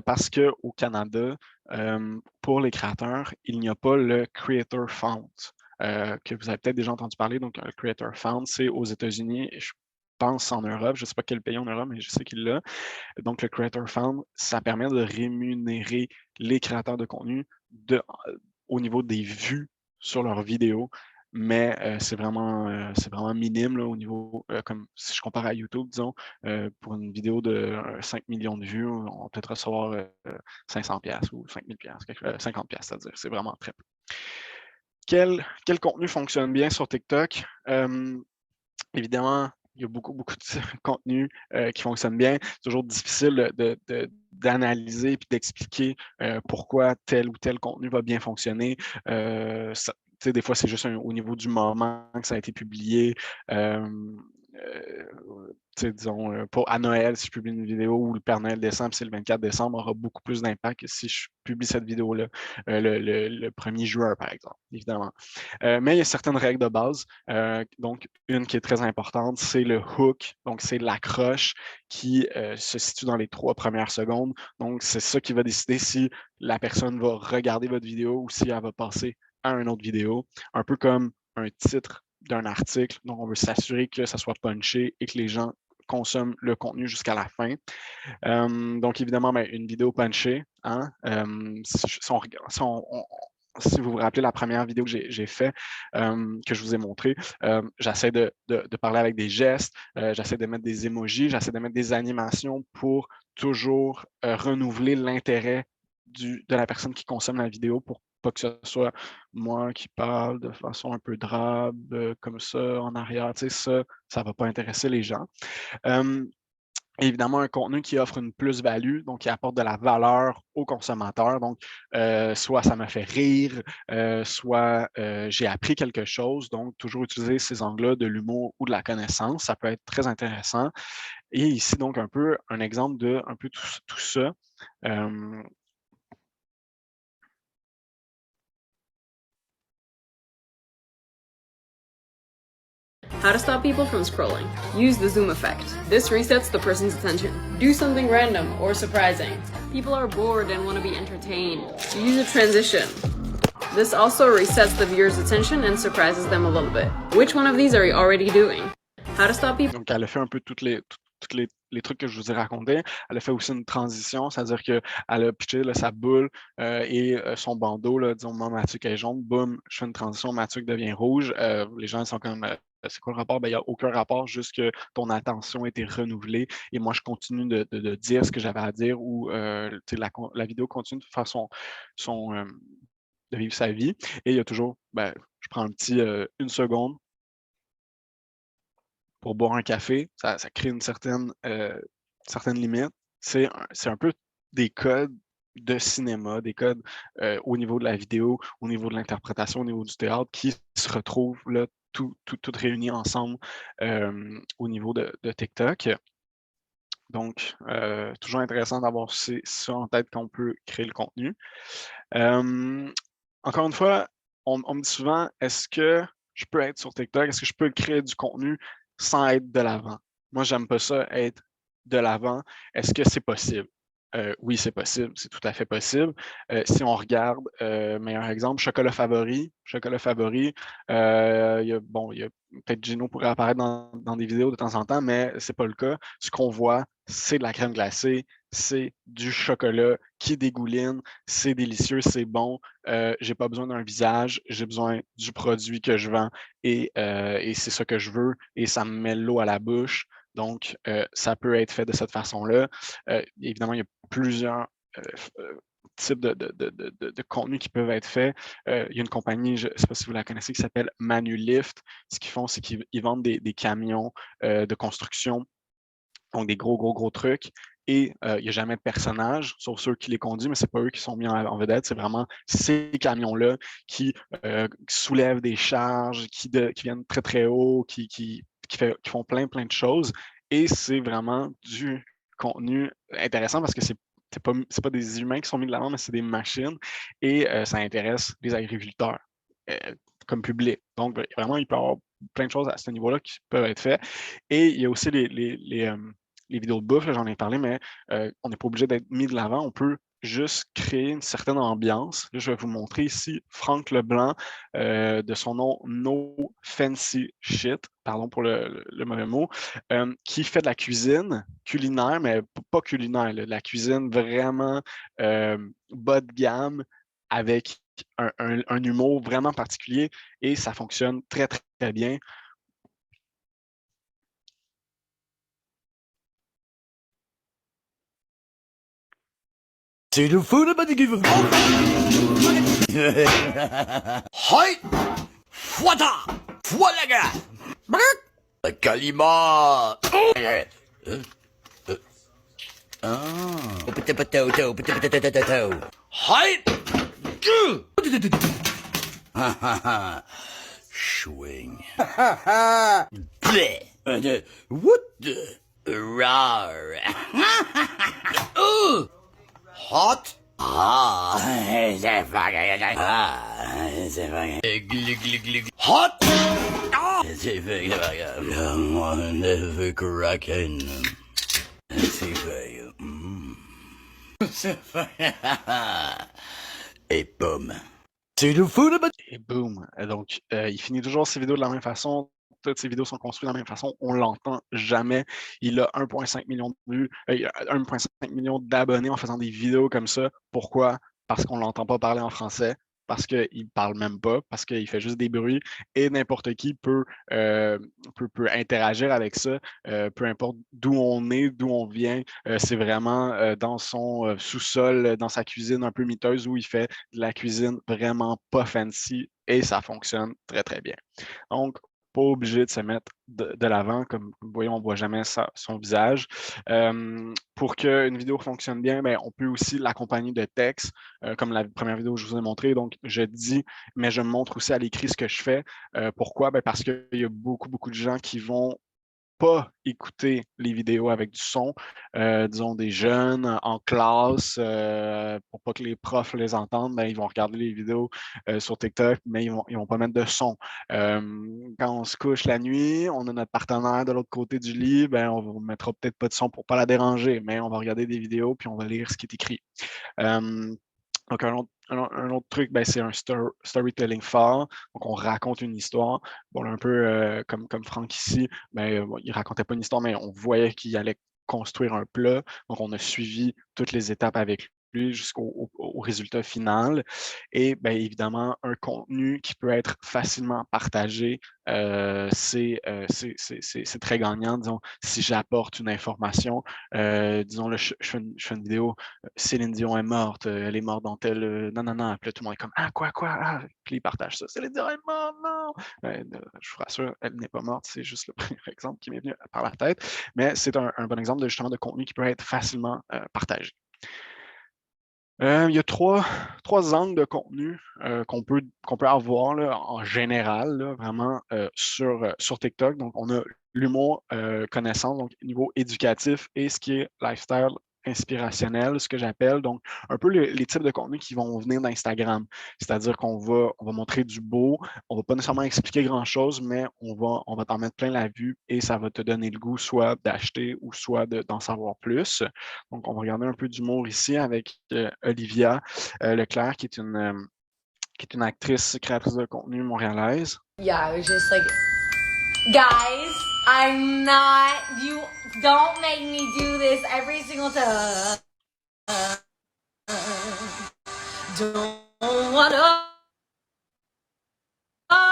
Parce qu'au Canada, pour les créateurs, il n'y a pas le Creator Fund, que vous avez peut-être déjà entendu parler. Donc, le Creator Fund, c'est aux États-Unis et je pense en Europe. Je ne sais pas quel pays en Europe, mais je sais qu'il l'a. Donc, le Creator Fund, ça permet de rémunérer les créateurs de contenu au niveau des vues sur leurs vidéos. Mais c'est vraiment minime là, au niveau, comme si je compare à YouTube, disons, pour une vidéo de 5 millions de vues, on va peut-être recevoir 500$ ou 5000$, 50$, c'est-à-dire c'est vraiment très peu. Quel contenu fonctionne bien sur TikTok? Évidemment, il y a beaucoup de contenu qui fonctionne bien. C'est toujours difficile d'analyser et d'expliquer pourquoi tel ou tel contenu va bien fonctionner. Des fois, c'est juste au niveau du moment que ça a été publié. Disons, à Noël, si je publie une vidéo où le Père Noël descend, puis c'est le 24 décembre, aura beaucoup plus d'impact que si je publie cette vidéo-là le 1er juin, par exemple, évidemment. Mais il y a certaines règles de base. Donc, une qui est très importante, c'est le hook. Donc, c'est l'accroche qui se situe dans les 3 premières secondes. Donc, c'est ça qui va décider si la personne va regarder votre vidéo ou si elle va passer à une autre vidéo. Un peu comme un titre d'un article. Donc, on veut s'assurer que ça soit punché et que les gens consomment le contenu jusqu'à la fin. Donc, évidemment, une vidéo punchée, hein, si vous vous rappelez la première vidéo que j'ai faite, que je vous ai montrée, j'essaie de parler avec des gestes, j'essaie de mettre des emojis, j'essaie de mettre des animations pour toujours renouveler l'intérêt de la personne qui consomme la vidéo pour pas que ce soit moi qui parle de façon un peu drabe, comme ça, en arrière, tu sais, ça va pas intéresser les gens. Évidemment, un contenu qui offre une plus-value, donc qui apporte de la valeur au consommateur. Donc, soit ça me fait rire, soit j'ai appris quelque chose. Donc, toujours utiliser ces angles-là de l'humour ou de la connaissance, ça peut être très intéressant. Et ici, donc, un peu un exemple de un peu tout ça. How to stop people from scrolling. Use the zoom effect. This resets the person's attention. Do something random or surprising. People are bored and want to be entertained. Use a transition. This also resets the viewer's attention and surprises them a little bit. Which one of these are you already doing? How to stop people. Donc, elle a fait un peu tous les trucs que je vous ai racontés. Elle a fait aussi une transition, c'est-à-dire qu'elle a pitché là, sa boule et son bandeau, là, disons, moi, Mathieu est jaune, boum, je fais une transition, Mathieu devient rouge. Les gens sont comme, c'est quoi le rapport? Ben, il n'y a aucun rapport, juste que ton attention a été renouvelée et moi, je continue de dire ce que j'avais à dire ou la vidéo continue de faire de vivre sa vie. Et il y a toujours, ben, je prends une seconde pour boire un café, ça crée une certaine limite. C'est un peu des codes de cinéma, des codes au niveau de la vidéo, au niveau de l'interprétation, au niveau du théâtre, qui se retrouvent là, tout réunis ensemble au niveau de TikTok. Donc, toujours intéressant d'avoir ça en tête quand on peut créer le contenu. Encore une fois, on me dit souvent, est-ce que je peux être sur TikTok? Est-ce que je peux créer du contenu sans être de l'avant? Moi, j'aime pas ça, être de l'avant. Est-ce que c'est possible? Oui, c'est possible, c'est tout à fait possible. Si on regarde, meilleur exemple, Chocolat Favori. Chocolat Favori, il y a peut-être Gino pourrait apparaître dans des vidéos de temps en temps, mais c'est pas le cas. Ce qu'on voit, c'est de la crème glacée, c'est du chocolat qui dégouline, c'est délicieux, c'est bon. J'ai pas besoin d'un visage, j'ai besoin du produit que je vends et c'est ça que je veux et ça me met l'eau à la bouche. Donc, ça peut être fait de cette façon-là. Évidemment, il y a plusieurs types de contenus qui peuvent être faits. Il y a une compagnie, je ne sais pas si vous la connaissez, qui s'appelle Manulift. Ce qu'ils font, c'est qu'ils vendent des camions de construction, donc des gros trucs. Et il n'y a jamais de personnage, sauf ceux qui les conduisent, mais ce n'est pas eux qui sont mis en vedette, c'est vraiment ces camions-là qui soulèvent des charges, qui viennent très, très haut, qui font plein de choses. Et c'est vraiment du contenu intéressant parce que c'est pas des humains qui sont mis de l'avant, mais c'est des machines. Et ça intéresse les agriculteurs comme public. Donc, vraiment, il peut y avoir plein de choses à ce niveau-là qui peuvent être faites. Et il y a aussi les vidéos de bouffe, j'en ai parlé, mais on n'est pas obligé d'être mis de l'avant. On peut juste créer une certaine ambiance. Là, je vais vous montrer ici Franck Leblanc, de son nom No Fancy Shit, pardon pour le mauvais mot, qui fait de la cuisine culinaire, mais pas culinaire, là, de la cuisine vraiment bas de gamme, avec un humour vraiment particulier et ça fonctionne très, très bien. C'est le feu de Badigiv. Hi! Fwata! Fwalaga! Kalima! Hi! Swing. What the? Rar. Hot? Ah, c'est fucking. Ah, c'est fucking. Hot? Ah, c'est fucking. One kraken. C'est fucking. C'est fucking. Et boum. C'est le fou de Et boum. Donc, il finit toujours ses vidéos de la même façon. Toutes ces vidéos sont construites de la même façon, on l'entend jamais. Il a 1,5 million de vues, 1,5 million d'abonnés en faisant des vidéos comme ça. Pourquoi? Parce qu'on ne l'entend pas parler en français. parce qu'il ne parle même pas, parce qu'il fait juste des bruits et n'importe qui peut interagir avec ça, peu importe d'où on est, d'où on vient. C'est vraiment dans son sous-sol, dans sa cuisine un peu miteuse où il fait de la cuisine vraiment pas fancy et ça fonctionne très, très bien. Donc, pas obligé de se mettre de l'avant, comme vous voyez, on ne voit jamais son visage. Pour qu'une vidéo fonctionne bien, bien, on peut aussi l'accompagner de texte, comme la première vidéo que je vous ai montré. Donc, je dis, mais je montre aussi à l'écrit ce que je fais. Pourquoi? Bien, parce qu'il y a beaucoup, beaucoup de gens qui vont pas écouter les vidéos avec du son, disons des jeunes en classe, pour pas que les profs les entendent, ben, ils vont regarder les vidéos sur TikTok, mais ils vont pas mettre de son. Quand on se couche la nuit, on a notre partenaire de l'autre côté du lit, ben, on ne mettra peut-être pas de son pour pas la déranger, mais on va regarder des vidéos puis on va lire ce qui est écrit. Donc, un autre truc, ben, c'est un storytelling fort. Donc, on raconte une histoire. Bon, un peu comme Franck ici, ben, il ne racontait pas une histoire, mais on voyait qu'il allait construire un plat. Donc, on a suivi toutes les étapes avec lui jusqu'au résultat final. Et bien évidemment, un contenu qui peut être facilement partagé, c'est très gagnant. Disons, si j'apporte une information, disons, là, je fais une vidéo, Céline Dion est morte, elle est morte dans tel... non. Puis là, tout le monde est comme, ah, quoi? Ah, puis ils partagent ça. Céline Dion est morte, non! Je vous rassure, elle n'est pas morte, c'est juste le premier exemple qui m'est venu par la tête. Mais c'est un bon exemple justement de contenu qui peut être facilement partagé. Il y a trois angles de contenu qu'on peut avoir là, en général, là, vraiment sur TikTok. Donc, on a l'humour, connaissance, donc niveau éducatif et ce qui est lifestyle inspirationnel, ce que j'appelle. Donc, un peu les types de contenus qui vont venir d'Instagram. C'est-à-dire qu'on va montrer du beau, on ne va pas nécessairement expliquer grand-chose, mais on va t'en mettre plein la vue et ça va te donner le goût soit d'acheter ou soit d'en savoir plus. Donc, on va regarder un peu d'humour ici avec Olivia Leclerc, qui est une actrice, créatrice de contenu montréalaise. Yeah, it was just like, guys, I'm not, you don't make me do this every single time. Don't want a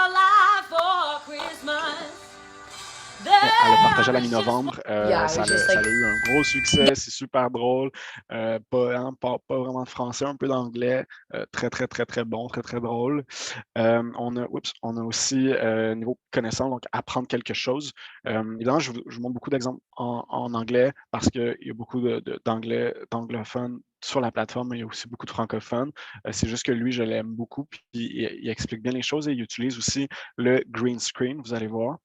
life for Christmas. Elle a partagé à la mi-novembre. Ça a eu un gros succès. C'est super drôle. Pas vraiment de français, un peu d'anglais. Très, très, très, très bon. Très, très drôle. On a aussi niveau connaissance, donc apprendre quelque chose. Évidemment, je vous montre beaucoup d'exemples en anglais parce qu'il y a beaucoup d'anglophones sur la plateforme, mais il y a aussi beaucoup de francophones. C'est juste que lui, je l'aime beaucoup. Puis il explique bien les choses et il utilise aussi le green screen. Vous allez voir.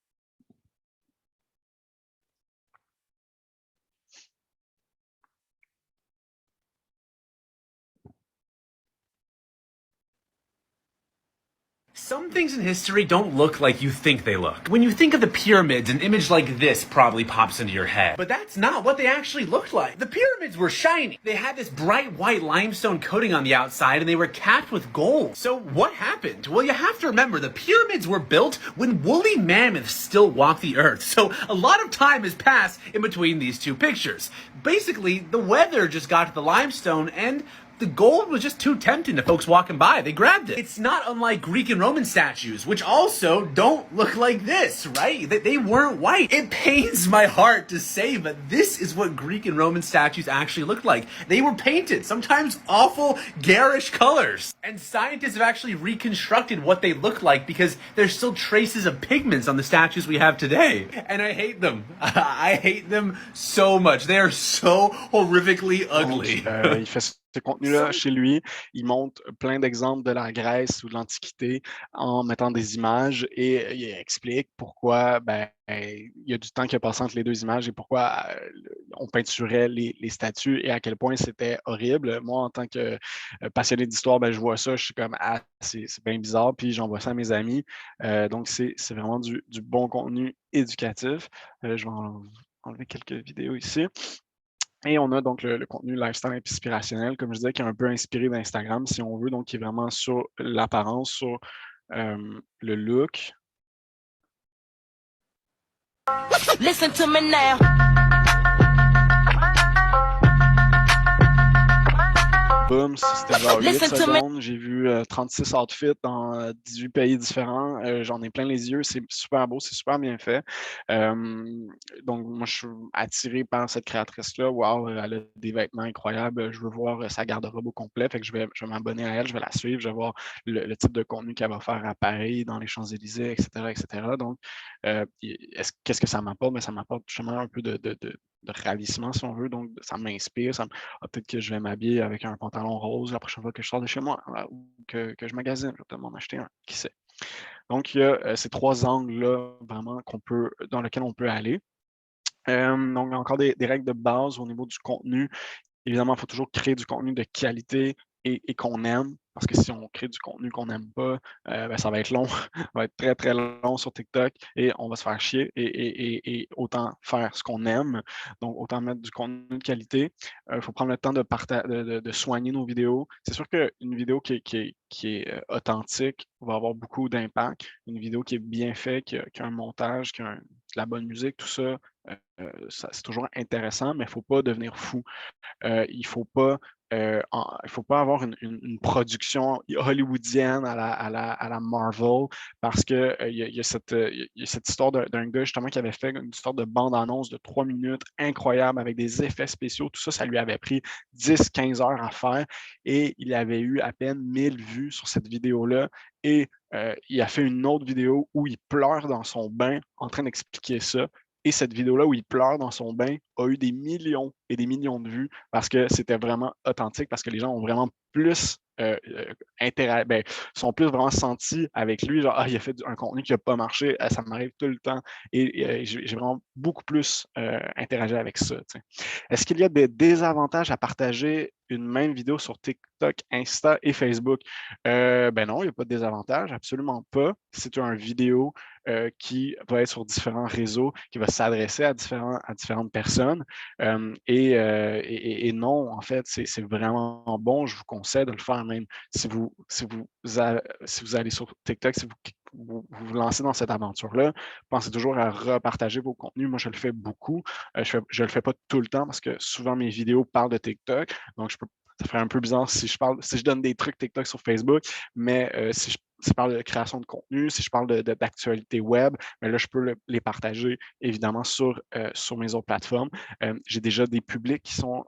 Some things in history don't look like you think they look. When you think of the pyramids, an image like this probably pops into your head. But that's not what they actually looked like. The pyramids were shiny. They had this bright white limestone coating on the outside and they were capped with gold. So what happened? Well, you have to remember the pyramids were built when woolly mammoths still walked the earth. So a lot of time has passed in between these two pictures. Basically, the weather just got to the limestone and the gold was just too tempting to folks walking by. They grabbed it. It's not unlike Greek and Roman statues, which also don't look like this, right? They weren't white. It pains my heart to say, but this is what Greek and Roman statues actually looked like. They were painted, sometimes awful, garish colors. And scientists have actually reconstructed what they look like because there's still traces of pigments on the statues we have today. And I hate them. I hate them so much. They are so horrifically ugly. Il fait ce contenu-là chez lui, il montre plein d'exemples de la Grèce ou de l'Antiquité en mettant des images et il explique pourquoi il y a du temps qui a passé entre les deux images et pourquoi on peinturait les statues et à quel point c'était horrible. Moi, en tant que passionné d'histoire, je vois ça, je suis comme c'est bien bizarre, puis j'envoie ça à mes amis. Donc, c'est vraiment du bon contenu éducatif. Je vais enlever quelques vidéos ici. Et on a donc le contenu lifestyle inspirationnel, comme je disais, qui est un peu inspiré d'Instagram, si on veut, donc qui est vraiment sur l'apparence, sur le look. Listen to me now. boum, c'était genre 8 Listen to me. secondes. J'ai vu 36 outfits dans 18 pays différents. J'en ai plein les yeux. C'est super beau, c'est super bien fait. Donc, moi, je suis attiré par cette créatrice-là. Wow, elle a des vêtements incroyables. Je veux voir sa garde-robe au complet. Fait que je vais m'abonner à elle, je vais la suivre, je vais voir le type de contenu qu'elle va faire à Paris, dans les Champs-Élysées, etc., etc. Donc, qu'est-ce que ça m'apporte? Ça m'apporte justement un peu de ravissement, si on veut. Donc, ça m'inspire. Peut-être que je vais m'habiller avec un pantalon rose la prochaine fois que je sors de chez moi ou que je magasine. Je vais peut-être m'en acheter un, qui sait. Donc, il y a ces 3 angles-là vraiment dans lesquels on peut aller. Donc, il y a encore des règles de base au niveau du contenu. Évidemment, il faut toujours créer du contenu de qualité et qu'on aime, parce que si on crée du contenu qu'on n'aime pas, ça va être long, ça va être très, très long sur TikTok et on va se faire chier et autant faire ce qu'on aime, donc autant mettre du contenu de qualité. Il faut prendre le temps de soigner nos vidéos. C'est sûr qu'une vidéo qui est authentique va avoir beaucoup d'impact. Une vidéo qui est bien faite, qui a un montage, qui a de la bonne musique, tout ça, c'est toujours intéressant, mais il ne faut pas devenir fou. Il ne faut pas avoir une production hollywoodienne à la Marvel parce qu'il y a cette histoire d'un gars justement qui avait fait une sorte de bande-annonce de 3 minutes incroyable avec des effets spéciaux. Tout ça, ça lui avait pris 10-15 heures à faire et il avait eu à peine 1000 vues sur cette vidéo-là. Et il a fait une autre vidéo où il pleure dans son bain en train d'expliquer ça. Et cette vidéo-là où il pleure dans son bain a eu des millions et des millions de vues parce que c'était vraiment authentique, parce que les gens ont vraiment plus sont plus vraiment sentis avec lui, genre il a fait un contenu qui n'a pas marché, ça m'arrive tout le temps et j'ai vraiment beaucoup plus interagi avec ça. T'sais. Est-ce qu'il y a des désavantages à partager une même vidéo sur TikTok, Insta et Facebook? Ben non, il n'y a pas de désavantage, absolument pas. C'est une vidéo qui va être sur différents réseaux, qui va s'adresser à différentes personnes. Et non, en fait, c'est vraiment bon. Je vous conseille de le faire même si vous allez sur TikTok, si vous lancez dans cette aventure-là, pensez toujours à repartager vos contenus. Moi, je le fais beaucoup. Je ne le fais pas tout le temps parce que souvent mes vidéos parlent de TikTok. Donc, ça ferait un peu bizarre si je donne des trucs TikTok sur Facebook, mais si je parle de création de contenu, si je parle d'actualité web, mais là, je peux les partager évidemment sur mes autres plateformes. J'ai déjà des publics qui sont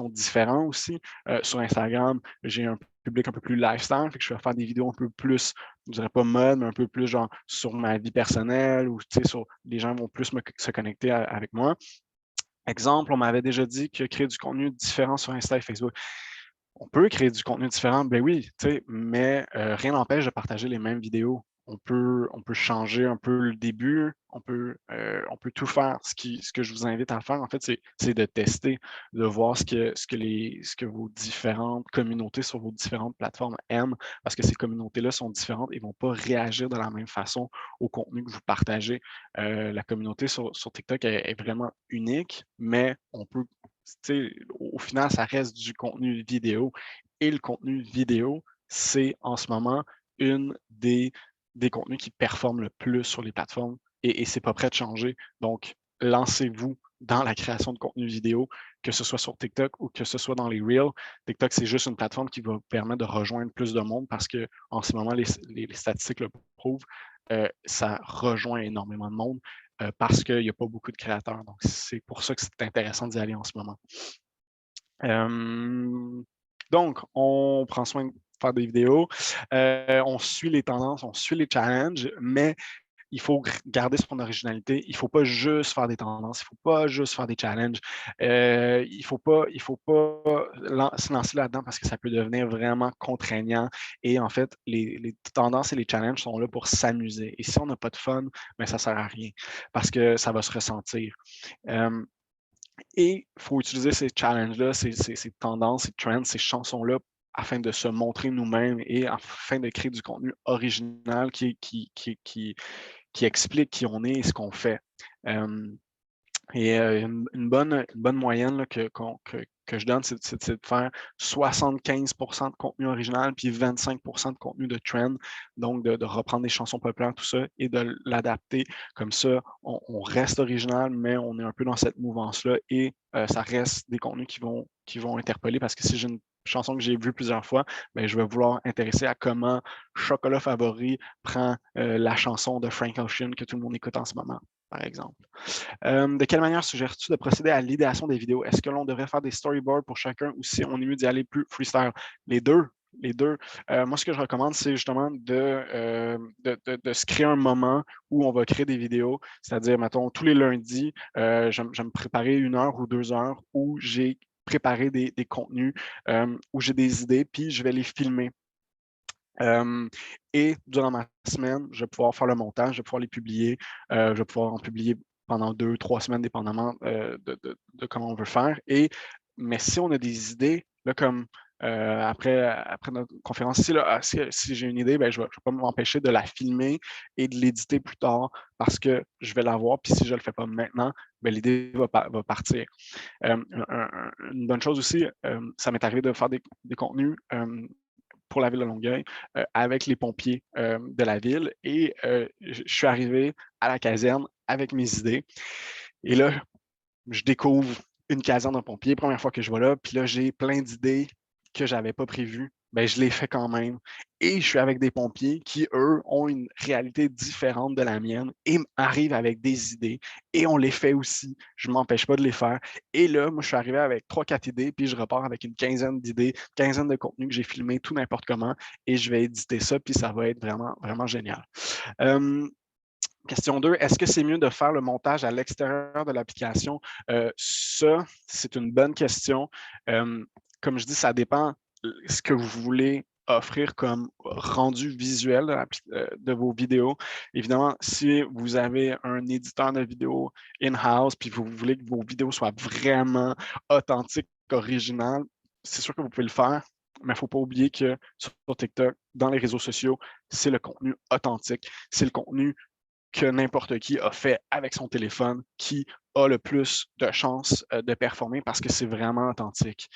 différents aussi. Sur Instagram, j'ai un public un peu plus lifestyle, fait que je vais faire des vidéos un peu plus, je dirais pas mode, mais un peu plus genre sur ma vie personnelle ou sur les gens vont plus se connecter avec moi. Exemple, on m'avait déjà dit que créer du contenu différent sur Insta et Facebook. On peut créer du contenu différent, ben oui, mais rien n'empêche de partager les mêmes vidéos. On peut changer un peu le début, on peut tout faire. Ce que je vous invite à faire, en fait, c'est de tester, de voir ce que vos différentes communautés sur vos différentes plateformes aiment, parce que ces communautés-là sont différentes et ne vont pas réagir de la même façon au contenu que vous partagez. La communauté sur TikTok est vraiment unique, mais on peut au final, ça reste du contenu vidéo. Et le contenu vidéo, c'est en ce moment une des contenus qui performent le plus sur les plateformes et c'est pas prêt de changer. Donc, lancez-vous dans la création de contenu vidéo, que ce soit sur TikTok ou que ce soit dans les Reels. TikTok, c'est juste une plateforme qui va vous permettre de rejoindre plus de monde parce que en ce moment, les statistiques le prouvent, ça rejoint énormément de monde. Parce qu'il n'y a pas beaucoup de créateurs. Donc, c'est pour ça que c'est intéressant d'y aller en ce moment. Donc, on prend soin de faire des vidéos, on suit les tendances, on suit les challenges, mais il faut garder son originalité. Il ne faut pas juste faire des tendances, il ne faut pas juste faire des challenges. Il ne faut pas se lancer là-dedans parce que ça peut devenir vraiment contraignant. Et en fait, les tendances et les challenges sont là pour s'amuser. Et si on n'a pas de fun, ben, ça ne sert à rien parce que ça va se ressentir. Et il faut utiliser ces challenges-là, ces tendances, ces trends, ces chansons-là afin de se montrer nous-mêmes et afin de créer du contenu original qui explique qui on est et ce qu'on fait. Une bonne moyenne là, que je donne, c'est de faire 75% de contenu original puis 25% de contenu de trend. Donc, de reprendre des chansons populaires, tout ça, et de l'adapter. Comme ça, on reste original, mais on est un peu dans cette mouvance-là et ça reste des contenus qui vont interpeller parce que si j'ai chanson que j'ai vue plusieurs fois, ben, je vais vouloir intéresser à comment Chocolat Favori prend la chanson de Frank Ocean que tout le monde écoute en ce moment, par exemple. De quelle manière suggères-tu de procéder à l'idéation des vidéos? Est-ce que l'on devrait faire des storyboards pour chacun ou si on est mieux d'y aller plus freestyle? Les deux. Les deux. Moi, ce que je recommande, c'est justement de se créer un moment où on va créer des vidéos, c'est-à-dire, mettons, tous les lundis, je vais me préparer 1 heure ou 2 heures où j'ai préparé des contenus, où j'ai des idées, puis je vais les filmer. Et durant ma semaine, je vais pouvoir faire le montage, je vais pouvoir les publier, je vais pouvoir en publier pendant 2-3 semaines, dépendamment de comment on veut faire. Mais si on a des idées, là, comme après notre conférence ici, là, si j'ai une idée, ben, je ne vais pas m'empêcher de la filmer et de l'éditer plus tard parce que je vais l'avoir. Puis si je ne le fais pas maintenant, ben, l'idée va partir. Une bonne chose aussi, ça m'est arrivé de faire des contenus pour la ville de Longueuil avec les pompiers de la ville. Et je suis arrivé à la caserne avec mes idées. Et là, je découvre une caserne de pompiers, première fois que je vais là, puis là, j'ai plein d'idées que je n'avais pas prévues. Ben, je les fais quand même. Et je suis avec des pompiers qui, eux, ont une réalité différente de la mienne et arrivent avec des idées. Et on les fait aussi. Je ne m'empêche pas de les faire. Et là, moi, je suis arrivé avec 3-4 idées, puis je repars avec une quinzaine d'idées, quinzaine de contenus que j'ai filmés tout n'importe comment. Et je vais éditer ça, puis ça va être vraiment, vraiment génial. Question 2, est-ce que c'est mieux de faire le montage à l'extérieur de l'application? Ça, c'est une bonne question. Comme je dis, ça dépend ce que vous voulez offrir comme rendu visuel de vos vidéos. Évidemment, si vous avez un éditeur de vidéos in-house puis vous voulez que vos vidéos soient vraiment authentiques, originales, c'est sûr que vous pouvez le faire, mais il ne faut pas oublier que sur TikTok, dans les réseaux sociaux, c'est le contenu authentique, c'est le contenu que n'importe qui a fait avec son téléphone qui a le plus de chances de performer parce que c'est vraiment authentique.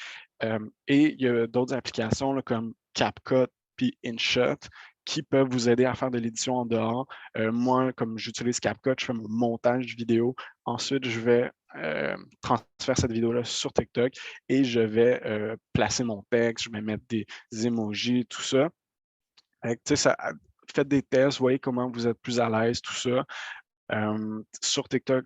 Et il y a d'autres applications là, comme CapCut puis InShot qui peuvent vous aider à faire de l'édition en dehors. Moi, comme j'utilise CapCut, je fais mon montage vidéo. Ensuite, je vais transférer cette vidéo-là sur TikTok et je vais placer mon texte, je vais mettre des emojis, tout ça. Faites des tests, voyez comment vous êtes plus à l'aise, tout ça. Sur TikTok,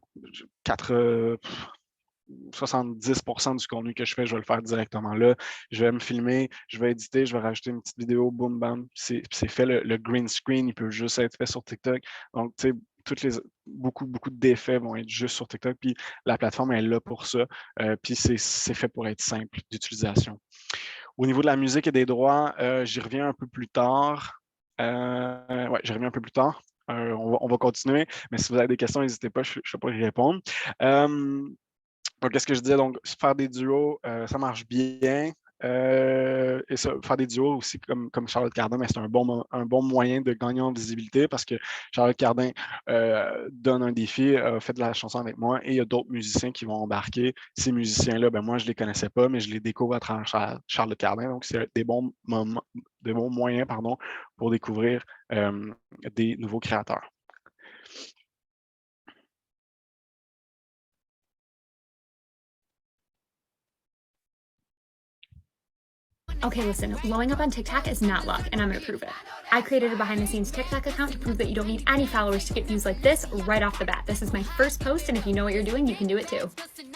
70% du contenu que je fais, je vais le faire directement là. Je vais me filmer, je vais éditer, je vais rajouter une petite vidéo, boum, bam. C'est fait. Le green screen, il peut juste être fait sur TikTok. Donc, tu sais, beaucoup d'effets vont être juste sur TikTok. Puis la plateforme est là pour ça. Puis c'est fait pour être simple d'utilisation. Au niveau de la musique et des droits, j'y reviens un peu plus tard. Ouais, j'y reviens un peu plus tard. On va continuer, mais si vous avez des questions, n'hésitez pas, je ne vais pas y répondre. Donc, qu'est-ce que je disais? Donc, faire des duos, ça marche bien. Et ça, faire des duos aussi comme Charlotte Cardin, mais c'est un bon moyen de gagner en visibilité parce que Charlotte Cardin donne un défi, fait de la chanson avec moi et il y a d'autres musiciens qui vont embarquer. Ces musiciens-là, ben moi, je ne les connaissais pas, mais je les découvre à travers Charlotte Cardin. Donc, c'est des bons moyens pour découvrir des nouveaux créateurs. Okay, listen, blowing up on TikTok is not luck, and I'm gonna prove it. I created a behind-the-scenes TikTok account to prove that you don't need any followers to get views like this right off the bat. This is my first post, and if you know what you're doing, you can do it too.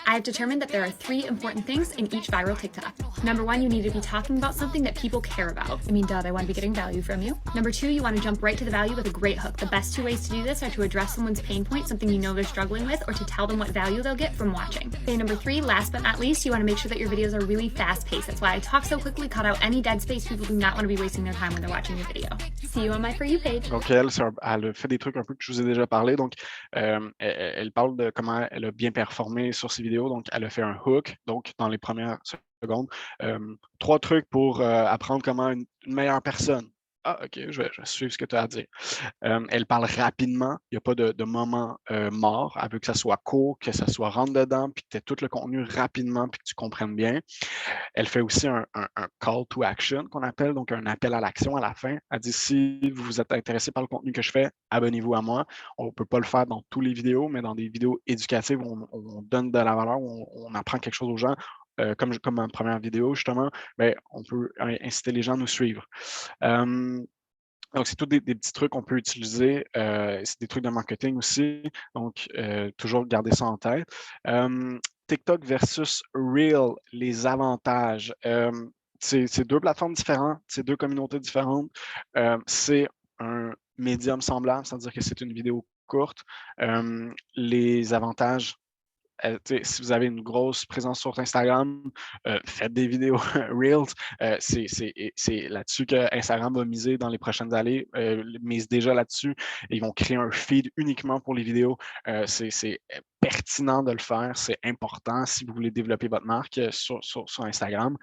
I have determined that there are 3 important things in each viral TikTok. Number 1, you need to be talking about something that people care about. I mean, duh, they want to be getting value from you. Number 2, you want to jump right to the value with a great hook. The best 2 ways to do this are to address someone's pain point, something you know they're struggling with, or to tell them what value they'll get from watching. Okay, number 3, last but not least, you want to make sure that your videos are really fast-paced. That's why I talk so quickly, cut out any dead space. People do not want to be wasting their time when they're watching your video. See you on my For You page. Donc, elle fait des trucs un peu que je vous ai déjà parlé. Donc, elle parle de comment elle a bien performé sur ses vidéos. Donc, elle a fait un hook, donc dans les premières secondes. 3 trucs pour apprendre comment une meilleure personne. Ah, OK, je vais suivre ce que tu as à dire. Elle parle rapidement, il n'y a pas de moment mort. Elle veut que ça soit court, que ça soit rentre dedans, puis que tu aies tout le contenu rapidement, puis que tu comprennes bien. Elle fait aussi un call to action qu'on appelle, donc un appel à l'action à la fin. Elle dit, si vous êtes intéressé par le contenu que je fais, abonnez-vous à moi. On ne peut pas le faire dans toutes les vidéos, mais dans des vidéos éducatives où on donne de la valeur, où on apprend quelque chose aux gens, comme ma première vidéo, justement, ben, on peut inciter les gens à nous suivre. Donc, c'est tous des petits trucs qu'on peut utiliser. C'est des trucs de marketing aussi. Donc, toujours garder ça en tête. TikTok versus Reel, les avantages. C'est deux plateformes différentes, c'est deux communautés différentes. C'est un médium semblable, c'est-à-dire que c'est une vidéo courte. Les avantages, si vous avez une grosse présence sur Instagram, faites des vidéos Reels. C'est là-dessus que Instagram va miser dans les prochaines années, mise déjà là-dessus. Ils vont créer un feed uniquement pour les vidéos. C'est pertinent de le faire, c'est important si vous voulez développer votre marque sur Instagram.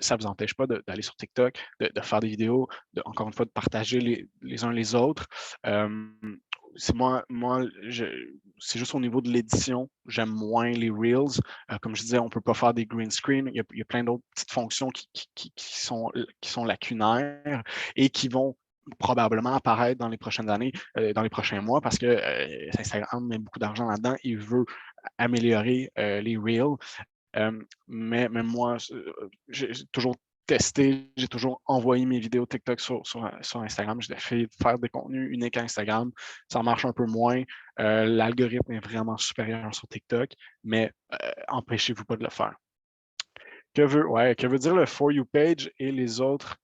Ça ne vous empêche pas d'aller sur TikTok, de faire des vidéos, encore une fois, de partager les uns les autres. C'est juste au niveau de l'édition, j'aime moins les Reels. Comme je disais, on ne peut pas faire des green screen. Il y a plein d'autres petites fonctions qui sont lacunaires et qui vont probablement apparaître dans les prochaines années, dans les prochains mois, parce que Instagram met beaucoup d'argent là-dedans. Il veut améliorer les Reels. Mais moi, j'ai toujours testé, j'ai toujours envoyé mes vidéos TikTok sur Instagram. J'ai fait faire des contenus uniques à Instagram. Ça marche un peu moins. L'algorithme est vraiment supérieur sur TikTok, mais empêchez-vous pas de le faire. Que veut dire le For You page et les autres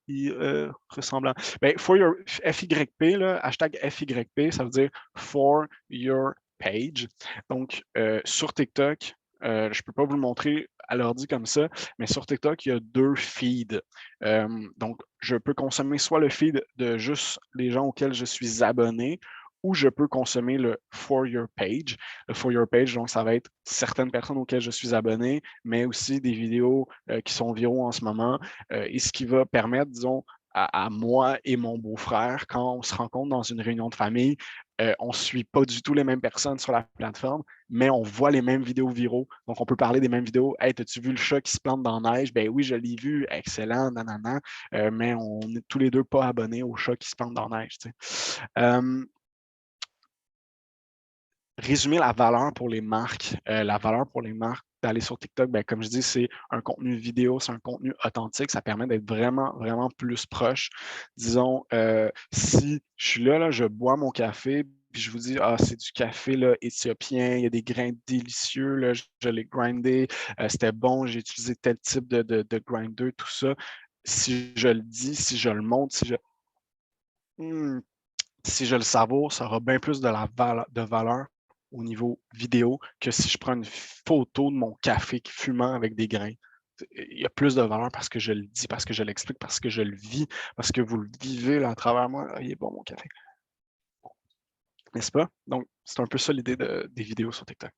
ressemblants? Ben, for your FYP, là, hashtag FYP, ça veut dire For Your Page. Donc, sur TikTok, je ne peux pas vous le montrer à l'ordi comme ça, mais sur TikTok, il y a 2 feeds. Donc, je peux consommer soit le feed de juste les gens auxquels je suis abonné, ou je peux consommer le For Your Page. Le For Your Page, donc, ça va être certaines personnes auxquelles je suis abonné, mais aussi des vidéos qui sont viraux en ce moment, et ce qui va permettre, disons, à moi et mon beau-frère, quand on se rencontre dans une réunion de famille, on ne suit pas du tout les mêmes personnes sur la plateforme, mais on voit les mêmes vidéos viraux. Donc, on peut parler des mêmes vidéos. « Hey, as-tu vu le chat qui se plante dans la neige? » Ben oui, je l'ai vu. Excellent, nanana. Mais on n'est tous les deux pas abonnés au chat qui se plante dans la neige. Résumer la valeur pour les marques. La valeur pour les marques d'aller sur TikTok, ben, comme je dis, c'est un contenu vidéo, c'est un contenu authentique. Ça permet d'être vraiment, vraiment plus proche. Disons, si je suis là, je bois mon café, puis je vous dis, ah, c'est du café là, éthiopien, il y a des grains délicieux, là, je l'ai grindé, c'était bon, j'ai utilisé tel type de grinder, tout ça. Si je le dis, si je le montre, si je le savoure, ça aura bien plus de valeur au niveau vidéo que si je prends une photo de mon café fumant avec des grains. Il y a plus de valeur parce que je le dis, parce que je l'explique, parce que je le vis, parce que vous le vivez là, à travers moi. Ah, il est bon mon café. N'est-ce pas? Donc, c'est un peu ça l'idée des vidéos sur TikTok.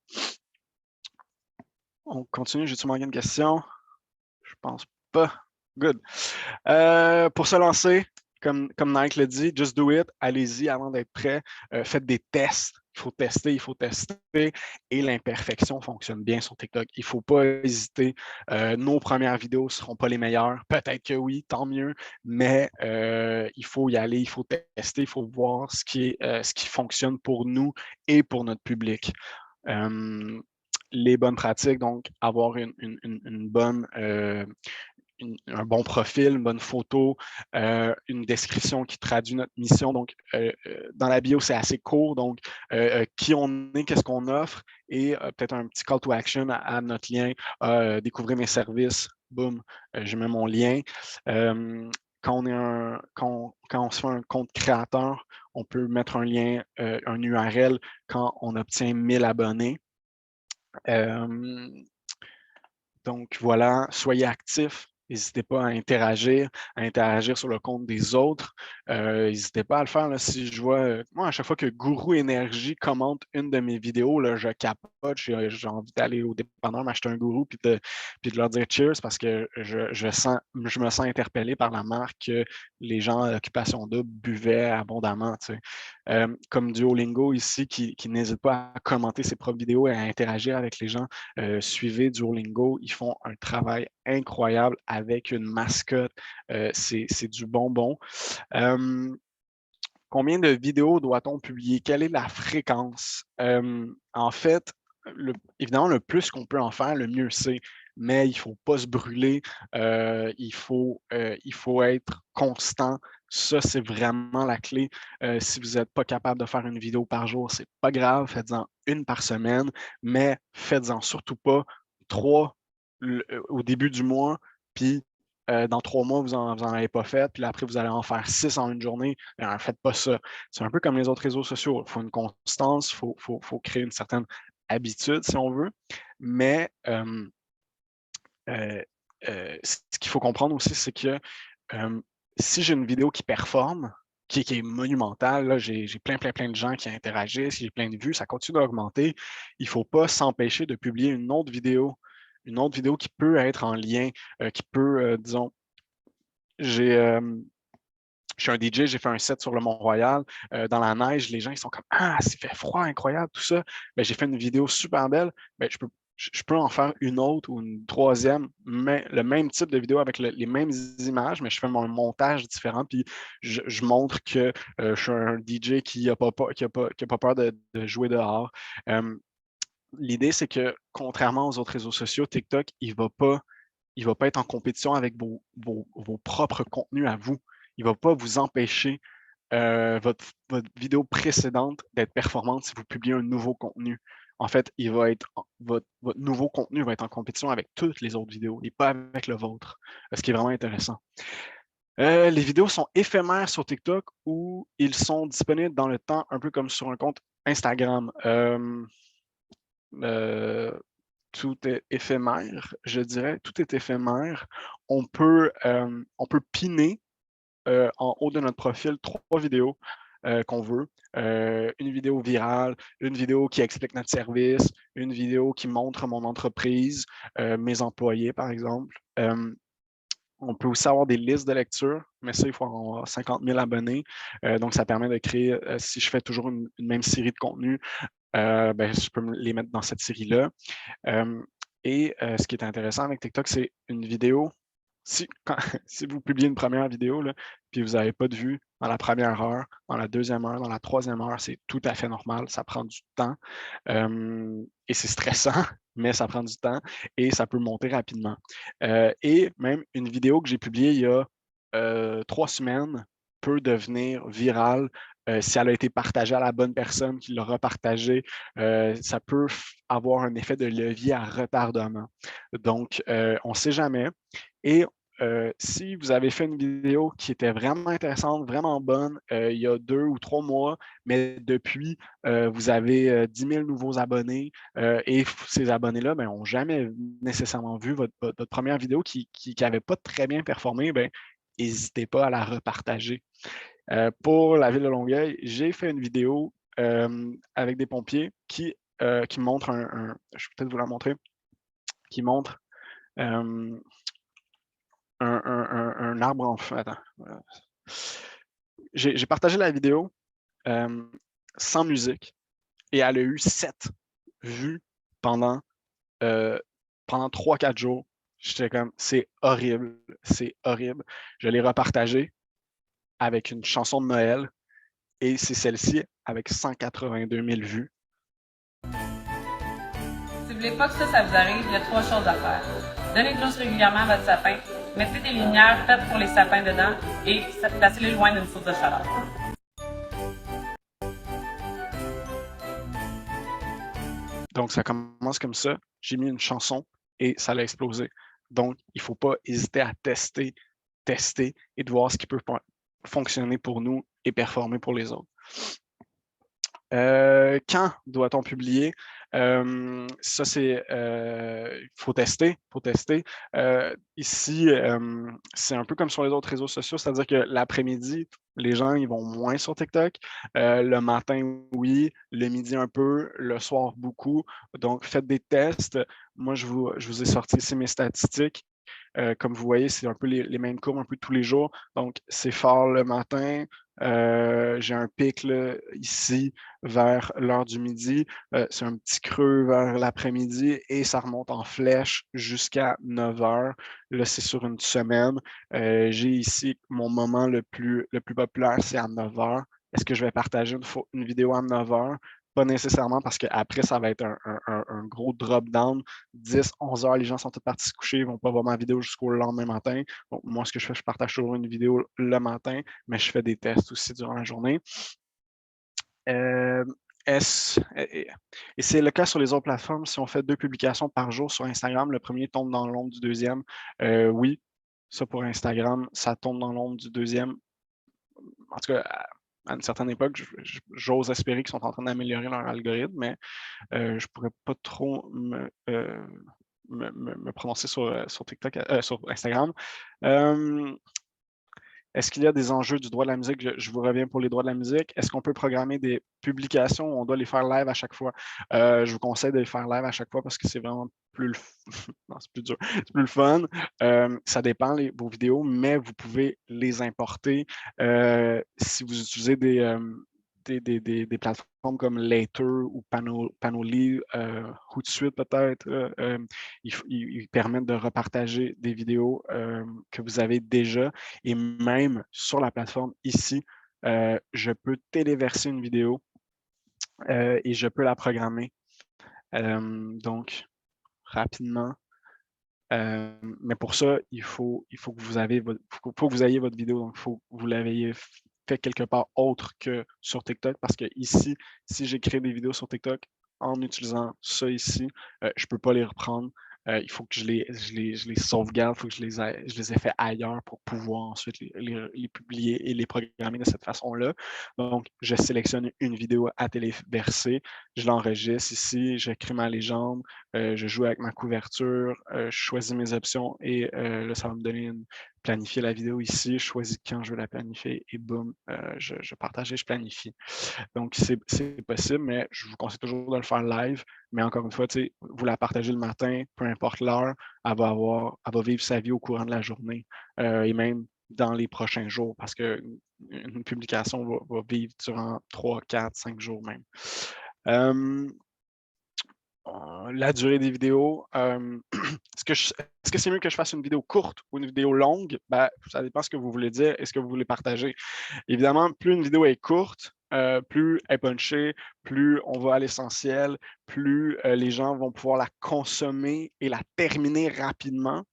On continue. J'ai-tu manqué une question? Je pense pas. Good. Pour se lancer, comme Nike le dit, just do it, allez-y avant d'être prêt, faites des tests, il faut tester et l'imperfection fonctionne bien sur TikTok. Il ne faut pas hésiter. Nos premières vidéos ne seront pas les meilleures, peut-être que oui, tant mieux, mais il faut y aller, il faut tester, il faut voir ce qui fonctionne pour nous et pour notre public. Les bonnes pratiques, donc avoir une bonne un bon profil, une bonne photo, une description qui traduit notre mission. Donc, dans la bio, c'est assez court. Donc, qui on est, qu'est-ce qu'on offre et peut-être un petit call to action à notre lien. Découvrez mes services. Boum, je mets mon lien. Quand on se fait un compte créateur, on peut mettre un lien, un URL quand on obtient 1000 abonnés. Donc, voilà, soyez actifs. N'hésitez pas à interagir sur le compte des autres. N'hésitez pas à le faire. Là, si je vois, moi, à chaque fois que Gourou Énergie commente une de mes vidéos, là, je capote. J'ai envie d'aller au dépanneur m'acheter un gourou puis de leur dire cheers parce que je me sens interpellé par la marque que les gens à Occupation Double buvaient abondamment. Tu sais. Comme Duolingo ici, qui n'hésite pas à commenter ses propres vidéos et à interagir avec les gens. Suivez Duolingo. Ils font un travail incroyable avec une mascotte. C'est du bonbon. Combien de vidéos doit-on publier? Quelle est la fréquence? En fait, évidemment, le plus qu'on peut en faire, le mieux c'est. mais il ne faut pas se brûler, il faut être constant. Ça, c'est vraiment la clé. Si vous n'êtes pas capable de faire une vidéo par jour, c'est pas grave, faites-en une par semaine, mais faites-en surtout pas 3 au début du mois, puis dans 3 mois, vous en avez pas fait, puis après, vous allez en faire 6 en une journée. Ne faites pas ça. C'est un peu comme les autres réseaux sociaux. Il faut une constance, il faut créer une certaine habitude, si on veut. Mais ce qu'il faut comprendre aussi, c'est que si j'ai une vidéo qui performe, qui est monumentale, là, j'ai plein de gens qui interagissent, j'ai plein de vues, ça continue d'augmenter, il ne faut pas s'empêcher de publier une autre vidéo qui peut être en lien, qui peut, disons, je suis un DJ, j'ai fait un set sur le Mont-Royal, dans la neige, les gens ils sont comme « Ah, c'est fait froid, incroyable, tout ça. » Ben, j'ai fait une vidéo super belle, ben, je peux en faire une autre ou une troisième, mais le même type de vidéo avec les mêmes images, mais je fais mon montage différent, puis je montre que je suis un DJ qui n'a pas peur de jouer dehors. L'idée, c'est que contrairement aux autres réseaux sociaux, TikTok, il va pas être en compétition avec vos propres contenus à vous. Il ne va pas vous empêcher votre vidéo précédente d'être performante si vous publiez un nouveau contenu. En fait, votre nouveau contenu va être en compétition avec toutes les autres vidéos et pas avec le vôtre, ce qui est vraiment intéressant. Les vidéos sont éphémères sur TikTok ou ils sont disponibles dans le temps, un peu comme sur un compte Instagram. Tout est éphémère, je dirais. Tout est éphémère. On peut piner en haut de notre profil 3 vidéos qu'on veut. Une vidéo virale, une vidéo qui explique notre service, une vidéo qui montre mon entreprise, mes employés, par exemple. On peut aussi avoir des listes de lecture, mais ça, il faut avoir 50 000 abonnés. Donc, ça permet de créer, si je fais toujours une même série de contenus, ben, je peux les mettre dans cette série-là. Et ce qui est intéressant avec TikTok, c'est une vidéo. Si vous publiez une première vidéo, là, puis vous n'avez pas de vues dans la première heure, dans la deuxième heure, dans la troisième heure, c'est tout à fait normal. Ça prend du temps. Et c'est stressant, mais ça prend du temps et ça peut monter rapidement. Et même une vidéo que j'ai publiée il y a 3 semaines peut devenir virale si elle a été partagée à la bonne personne qui l'a repartagée. Ça peut avoir un effet de levier à retardement. Donc, on ne sait jamais. Et si vous avez fait une vidéo qui était vraiment intéressante, vraiment bonne, il y a 2 ou 3 mois, mais depuis, vous avez 10 000 nouveaux abonnés et ces abonnés-là n'ont jamais nécessairement vu votre première vidéo qui n'avait pas très bien performé, n'hésitez pas à la repartager. Pour la ville de Longueuil, j'ai fait une vidéo avec des pompiers qui montrent je vais peut-être vous la montrer, qui montre un arbre en feu. Attends. J'ai partagé la vidéo sans musique et elle a eu 7 vues pendant 3-4 jours. J'étais comme, c'est horrible, c'est horrible. Je l'ai repartagée avec une chanson de Noël et c'est celle-ci avec 182 000 vues. Si vous voulez pas que ça vous arrive, il y a 3 choses à faire. Donnez de l'eau régulièrement à votre sapin, mettez des lumières faites pour les sapins dedans et placez-les loin d'une source de chaleur. Donc, ça commence comme ça. J'ai mis une chanson et ça l'a explosé. Donc, il ne faut pas hésiter à tester et de voir ce qui peut fonctionner pour nous et performer pour les autres. Quand doit-on publier? Ça, c'est faut tester. Ici, c'est un peu comme sur les autres réseaux sociaux, c'est-à-dire que l'après-midi, les gens ils vont moins sur TikTok. Le matin, oui, le midi un peu, le soir beaucoup. Donc, faites des tests. Moi, je vous ai sorti ici mes statistiques. Comme vous voyez, c'est un peu les mêmes courbes un peu tous les jours. Donc, c'est fort le matin. J'ai un pic là, ici vers l'heure du midi. C'est un petit creux vers l'après-midi et ça remonte en flèche jusqu'à 9 h. Là, c'est sur une semaine. J'ai ici mon moment le plus populaire, c'est à 9 h. Est-ce que je vais partager une vidéo à 9 h? pas nécessairement parce qu'après, ça va être un gros drop-down. 10, 11 heures, les gens sont tous partis se coucher, ils ne vont pas voir ma vidéo jusqu'au lendemain matin. Donc, moi, ce que je fais, je partage toujours une vidéo le matin, mais je fais des tests aussi durant la journée. Et c'est le cas sur les autres plateformes. Si on fait 2 publications par jour sur Instagram, le premier tombe dans l'ombre du deuxième. Oui, ça pour Instagram, ça tombe dans l'ombre du deuxième. En tout cas, à une certaine époque, j'ose espérer qu'ils sont en train d'améliorer leur algorithme, mais je ne pourrais pas trop me prononcer sur TikTok, sur Instagram. Est-ce qu'il y a des enjeux du droit de la musique? Je vous reviens pour les droits de la musique. Est-ce qu'on peut programmer des publications où on doit les faire live à chaque fois? Je vous conseille de les faire live à chaque fois parce que c'est vraiment plus non, c'est plus dur. C'est plus le fun. Ça dépend vos vidéos, mais vous pouvez les importer. Si vous utilisez des plateformes comme Later ou Panoli, Hootsuite peut-être, ils permettent de repartager des vidéos que vous avez déjà. Et même sur la plateforme ici, je peux téléverser une vidéo et je peux la programmer. Donc, rapidement. Mais pour ça, il faut que vous ayez votre vidéo. Donc, il faut que vous l'ayez fait quelque part autre que sur TikTok, parce que ici, si j'ai créé des vidéos sur TikTok en utilisant ça ici, je ne peux pas les reprendre. Il faut que je les sauvegarde, il faut que je les ai fait ailleurs pour pouvoir ensuite les publier et les programmer de cette façon-là. Donc, je sélectionne une vidéo à téléverser, je l'enregistre ici, j'écris ma légende, je joue avec ma couverture, je choisis mes options et là, ça va me donner planifier la vidéo ici, je choisis quand je veux la planifier et boum, je partage et je planifie. Donc, c'est possible, mais je vous conseille toujours de le faire live. Mais encore une fois, vous la partagez le matin, peu importe l'heure, elle va vivre sa vie au courant de la journée et même dans les prochains jours parce qu'une publication va vivre durant 3, 4, 5 jours même. La durée des vidéos, est-ce que c'est mieux que je fasse une vidéo courte ou une vidéo longue? Ben, ça dépend de ce que vous voulez dire et ce que vous voulez partager. Évidemment, plus une vidéo est courte, plus elle est punchée, plus on va à l'essentiel, plus les gens vont pouvoir la consommer et la terminer rapidement.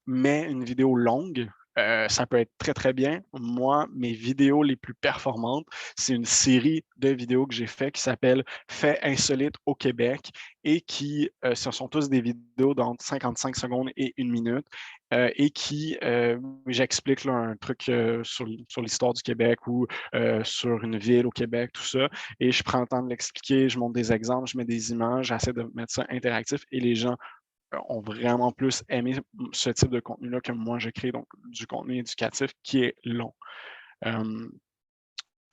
Mais une vidéo longue, ça peut être très, très bien. Moi, mes vidéos les plus performantes, c'est une série de vidéos que j'ai fait qui s'appelle « Faits insolites au Québec » et qui, ce sont tous des vidéos d'entre 55 secondes et 1 minute et qui, j'explique un truc sur l'histoire du Québec ou sur une ville au Québec, tout ça, et je prends le temps de l'expliquer, je montre des exemples, je mets des images, j'essaie de mettre ça interactif et les gens ont vraiment plus aimé ce type de contenu-là que moi j'ai créé, donc du contenu éducatif qui est long.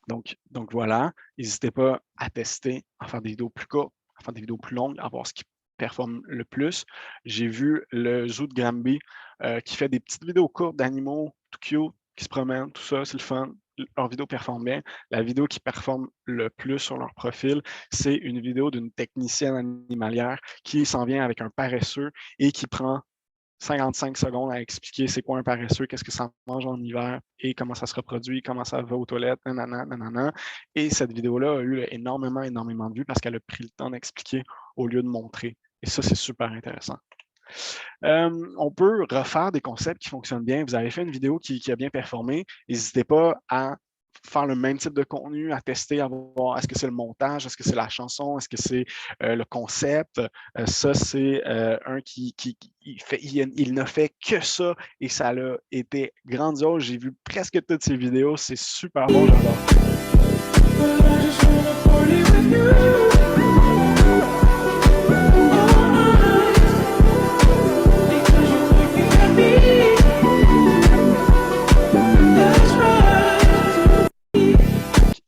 Donc voilà, n'hésitez pas à tester, à faire des vidéos plus courtes, à faire des vidéos plus longues, à voir ce qui performe le plus. J'ai vu le Zoo de Granby qui fait des petites vidéos courtes d'animaux tout cute, qui se promènent, tout ça, c'est le fun. Leur vidéo performe bien. La vidéo qui performe le plus sur leur profil, c'est une vidéo d'une technicienne animalière qui s'en vient avec un paresseux et qui prend 55 secondes à expliquer c'est quoi un paresseux, qu'est-ce que ça mange en hiver et comment ça se reproduit, comment ça va aux toilettes, nanana, nanana. Et cette vidéo-là a eu énormément de vues parce qu'elle a pris le temps d'expliquer au lieu de montrer. Et ça, c'est super intéressant. On peut refaire des concepts qui fonctionnent bien. Vous avez fait une vidéo qui a bien performé. N'hésitez pas à faire le même type de contenu, à tester, à voir est-ce que c'est le montage, est-ce que c'est la chanson, est-ce que c'est le concept. Ça, c'est un il ne fait que ça et ça a été grandiose. J'ai vu presque toutes ses vidéos. C'est super bon, j'adore.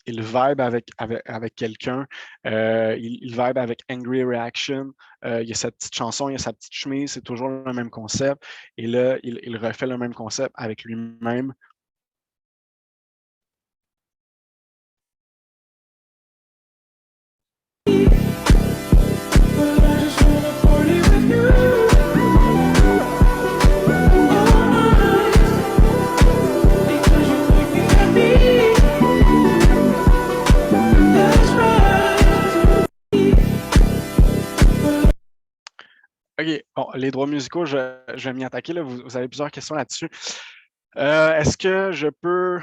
Il vibe avec quelqu'un, il vibe avec Angry Reaction, il y a sa petite chanson, il y a sa petite chemise, c'est toujours le même concept. Et là, il refait le même concept avec lui-même. Bon, les droits musicaux, je vais m'y attaquer. Là. Vous avez plusieurs questions là-dessus. Est-ce que je peux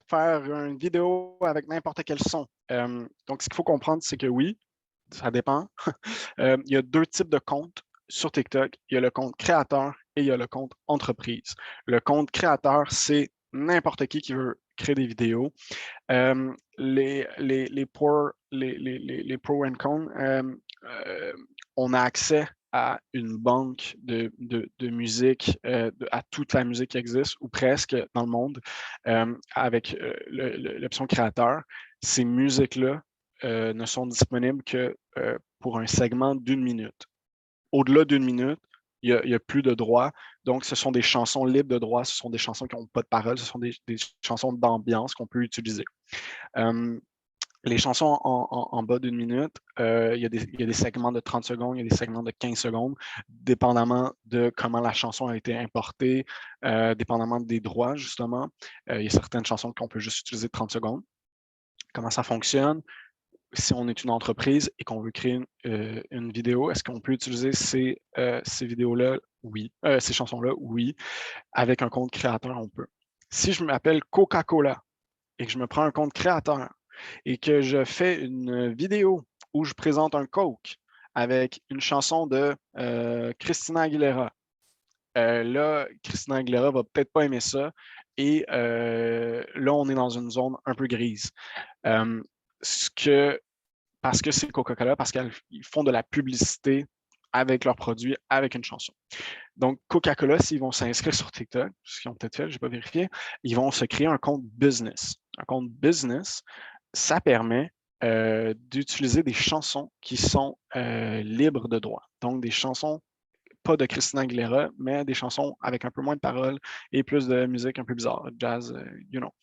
faire une vidéo avec n'importe quel son? Donc, ce qu'il faut comprendre, c'est que oui, ça dépend. Il y a 2 types de comptes sur TikTok. Il y a le compte créateur et il y a le compte entreprise. Le compte créateur, c'est n'importe qui veut créer des vidéos. Les pros and cons, on a accès à une banque de musique, à toute la musique qui existe, ou presque dans le monde, avec l'option créateur. Ces musiques-là ne sont disponibles que pour un segment d'1 minute. Au-delà d'1 minute, il n'y a plus de droits. Donc, ce sont des chansons libres de droits, ce sont des chansons qui n'ont pas de paroles, ce sont des chansons d'ambiance qu'on peut utiliser. Les chansons en bas d'1 minute, il y a des segments de 30 secondes, il y a des segments de 15 secondes, dépendamment de comment la chanson a été importée, dépendamment des droits, justement. Il y a certaines chansons qu'on peut juste utiliser 30 secondes. Comment ça fonctionne? Si on est une entreprise et qu'on veut créer une vidéo, est-ce qu'on peut utiliser ces vidéos-là? Oui. Ces chansons-là? Oui. Avec un compte créateur, on peut. Si je m'appelle Coca-Cola et que je me prends un compte créateur et que je fais une vidéo où je présente un Coke avec une chanson de Christina Aguilera, là, Christina Aguilera va peut-être pas aimer ça et là, on est dans une zone un peu grise. Parce que c'est Coca-Cola, parce qu'ils font de la publicité avec leurs produits, avec une chanson. Donc, Coca-Cola, s'ils vont s'inscrire sur TikTok, ce qu'ils ont peut-être fait, je n'ai pas vérifié, ils vont se créer un compte business. Un compte business, ça permet d'utiliser des chansons qui sont libres de droit. Donc, des chansons, pas de Christina Aguilera, mais des chansons avec un peu moins de paroles et plus de musique un peu bizarre, jazz, you know.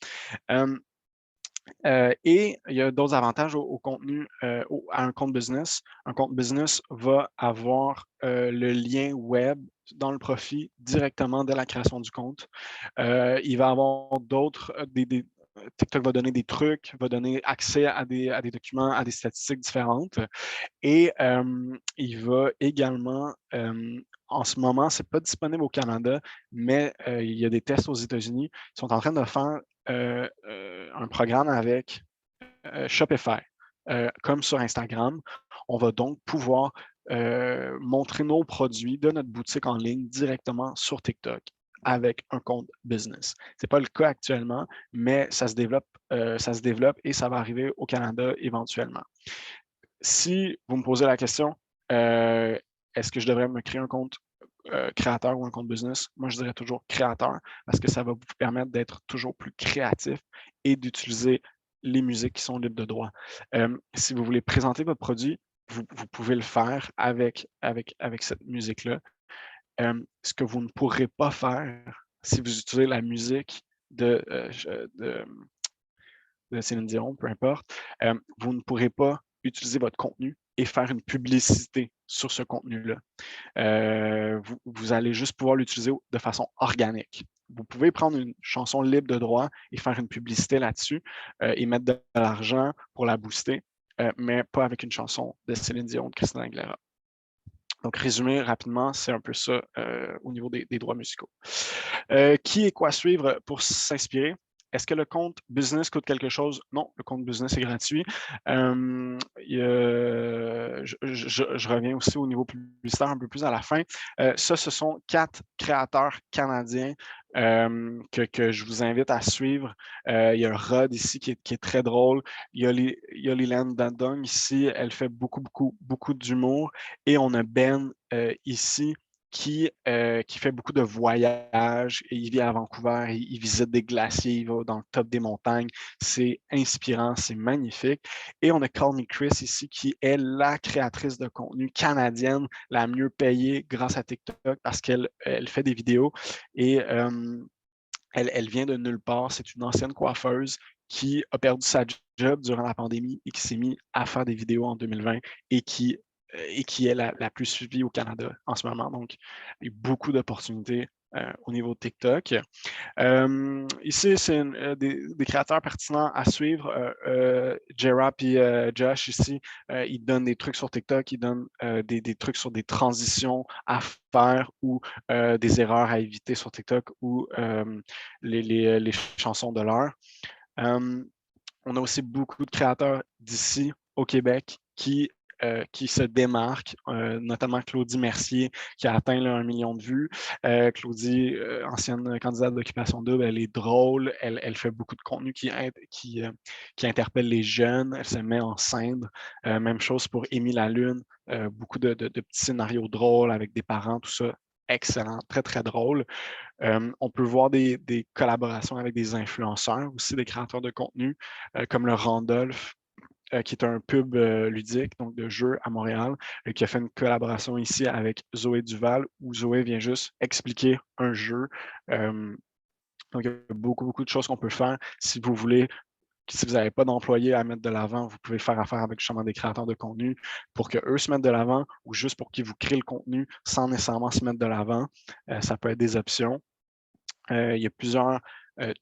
Et il y a d'autres avantages au contenu, à un compte business. Un compte business va avoir le lien web dans le profil directement dès la création du compte. Il va avoir d'autres, TikTok va donner des trucs, va donner accès à des documents, à des statistiques différentes. Et il va également, en ce moment, ce n'est pas disponible au Canada, mais il y a des tests aux États-Unis. Ils sont en train de faire un programme avec Shopify, comme sur Instagram. On va donc pouvoir montrer nos produits de notre boutique en ligne directement sur TikTok avec un compte business. Ce n'est pas le cas actuellement, mais ça se développe et ça va arriver au Canada éventuellement. Si vous me posez la question, est-ce que je devrais me créer un compte créateur ou un compte business? Moi, je dirais toujours créateur parce que ça va vous permettre d'être toujours plus créatif et d'utiliser les musiques qui sont libres de droit. Si vous voulez présenter votre produit, vous pouvez le faire avec cette musique-là. Ce que vous ne pourrez pas faire si vous utilisez la musique de Céline Dion, peu importe, vous ne pourrez pas utiliser votre contenu et faire une publicité sur ce contenu-là. Vous allez juste pouvoir l'utiliser de façon organique. Vous pouvez prendre une chanson libre de droit et faire une publicité là-dessus et mettre de l'argent pour la booster, mais pas avec une chanson de Céline Dion ou de Christina Aguilera. Donc, résumé rapidement, c'est un peu ça au niveau des droits musicaux. Qui et quoi suivre pour s'inspirer? Est-ce que le compte business coûte quelque chose? Non, le compte business est gratuit. Je reviens aussi au niveau publicitaire un peu plus à la fin. Ce sont 4 créateurs canadiens que je vous invite à suivre. Il y a Rod ici qui est très drôle. Il y a Lilan Dandong ici. Elle fait beaucoup d'humour. Et on a Ben ici qui fait beaucoup de voyages. Et il vit à Vancouver, il visite des glaciers, il va dans le top des montagnes. C'est inspirant, c'est magnifique. Et on a Call Me Chris ici, qui est la créatrice de contenu canadienne la mieux payée grâce à TikTok parce qu'elle fait des vidéos et elle vient de nulle part. C'est une ancienne coiffeuse qui a perdu sa job durant la pandémie et qui s'est mise à faire des vidéos en 2020 et qui est la plus suivie au Canada en ce moment. Donc, il y a beaucoup d'opportunités au niveau de TikTok. Ici, c'est des créateurs pertinents à suivre. Jera et Josh, ici, ils donnent des trucs sur TikTok, ils donnent des trucs sur des transitions à faire ou des erreurs à éviter sur TikTok ou les chansons de l'heure. On a aussi beaucoup de créateurs d'ici au Québec qui se démarquent, notamment Claudie Mercier, qui a atteint 1 million de vues. Claudie, ancienne candidate d'Occupation Double, elle est drôle, elle fait beaucoup de contenu qui interpelle les jeunes, elle se met en scène. Même chose pour Émile Lalune, beaucoup de petits scénarios drôles avec des parents, tout ça. Excellent, très, très drôle. On peut voir des collaborations avec des influenceurs, aussi des créateurs de contenu, comme le Randolph, qui est un pub ludique, donc de jeux à Montréal, qui a fait une collaboration ici avec Zoé Duval, où Zoé vient juste expliquer un jeu. Donc, il y a beaucoup, beaucoup de choses qu'on peut faire. Si vous voulez, si vous n'avez pas d'employés à mettre de l'avant, vous pouvez faire affaire avec justement des créateurs de contenu pour qu'eux se mettent de l'avant ou juste pour qu'ils vous créent le contenu sans nécessairement se mettre de l'avant. Ça peut être des options. Il y a plusieurs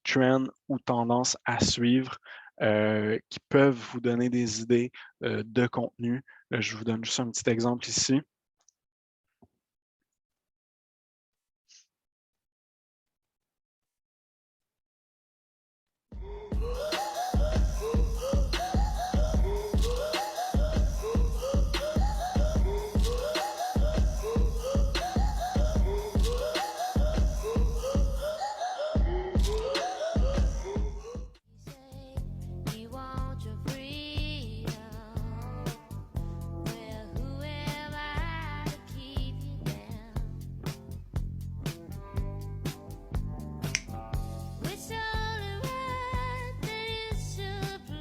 trends ou tendances à suivre qui peuvent vous donner des idées de contenu. Je vous donne juste un petit exemple ici.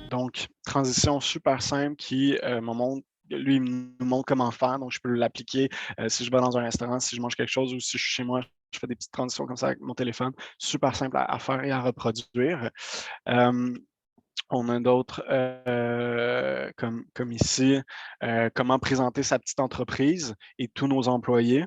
Donc, transition super simple qui lui, il nous montre comment faire. Donc, je peux l'appliquer si je vais dans un restaurant, si je mange quelque chose ou si je suis chez moi, je fais des petites transitions comme ça avec mon téléphone. Super simple à faire et à reproduire. On a d'autres comme ici, comment présenter sa petite entreprise et tous nos employés.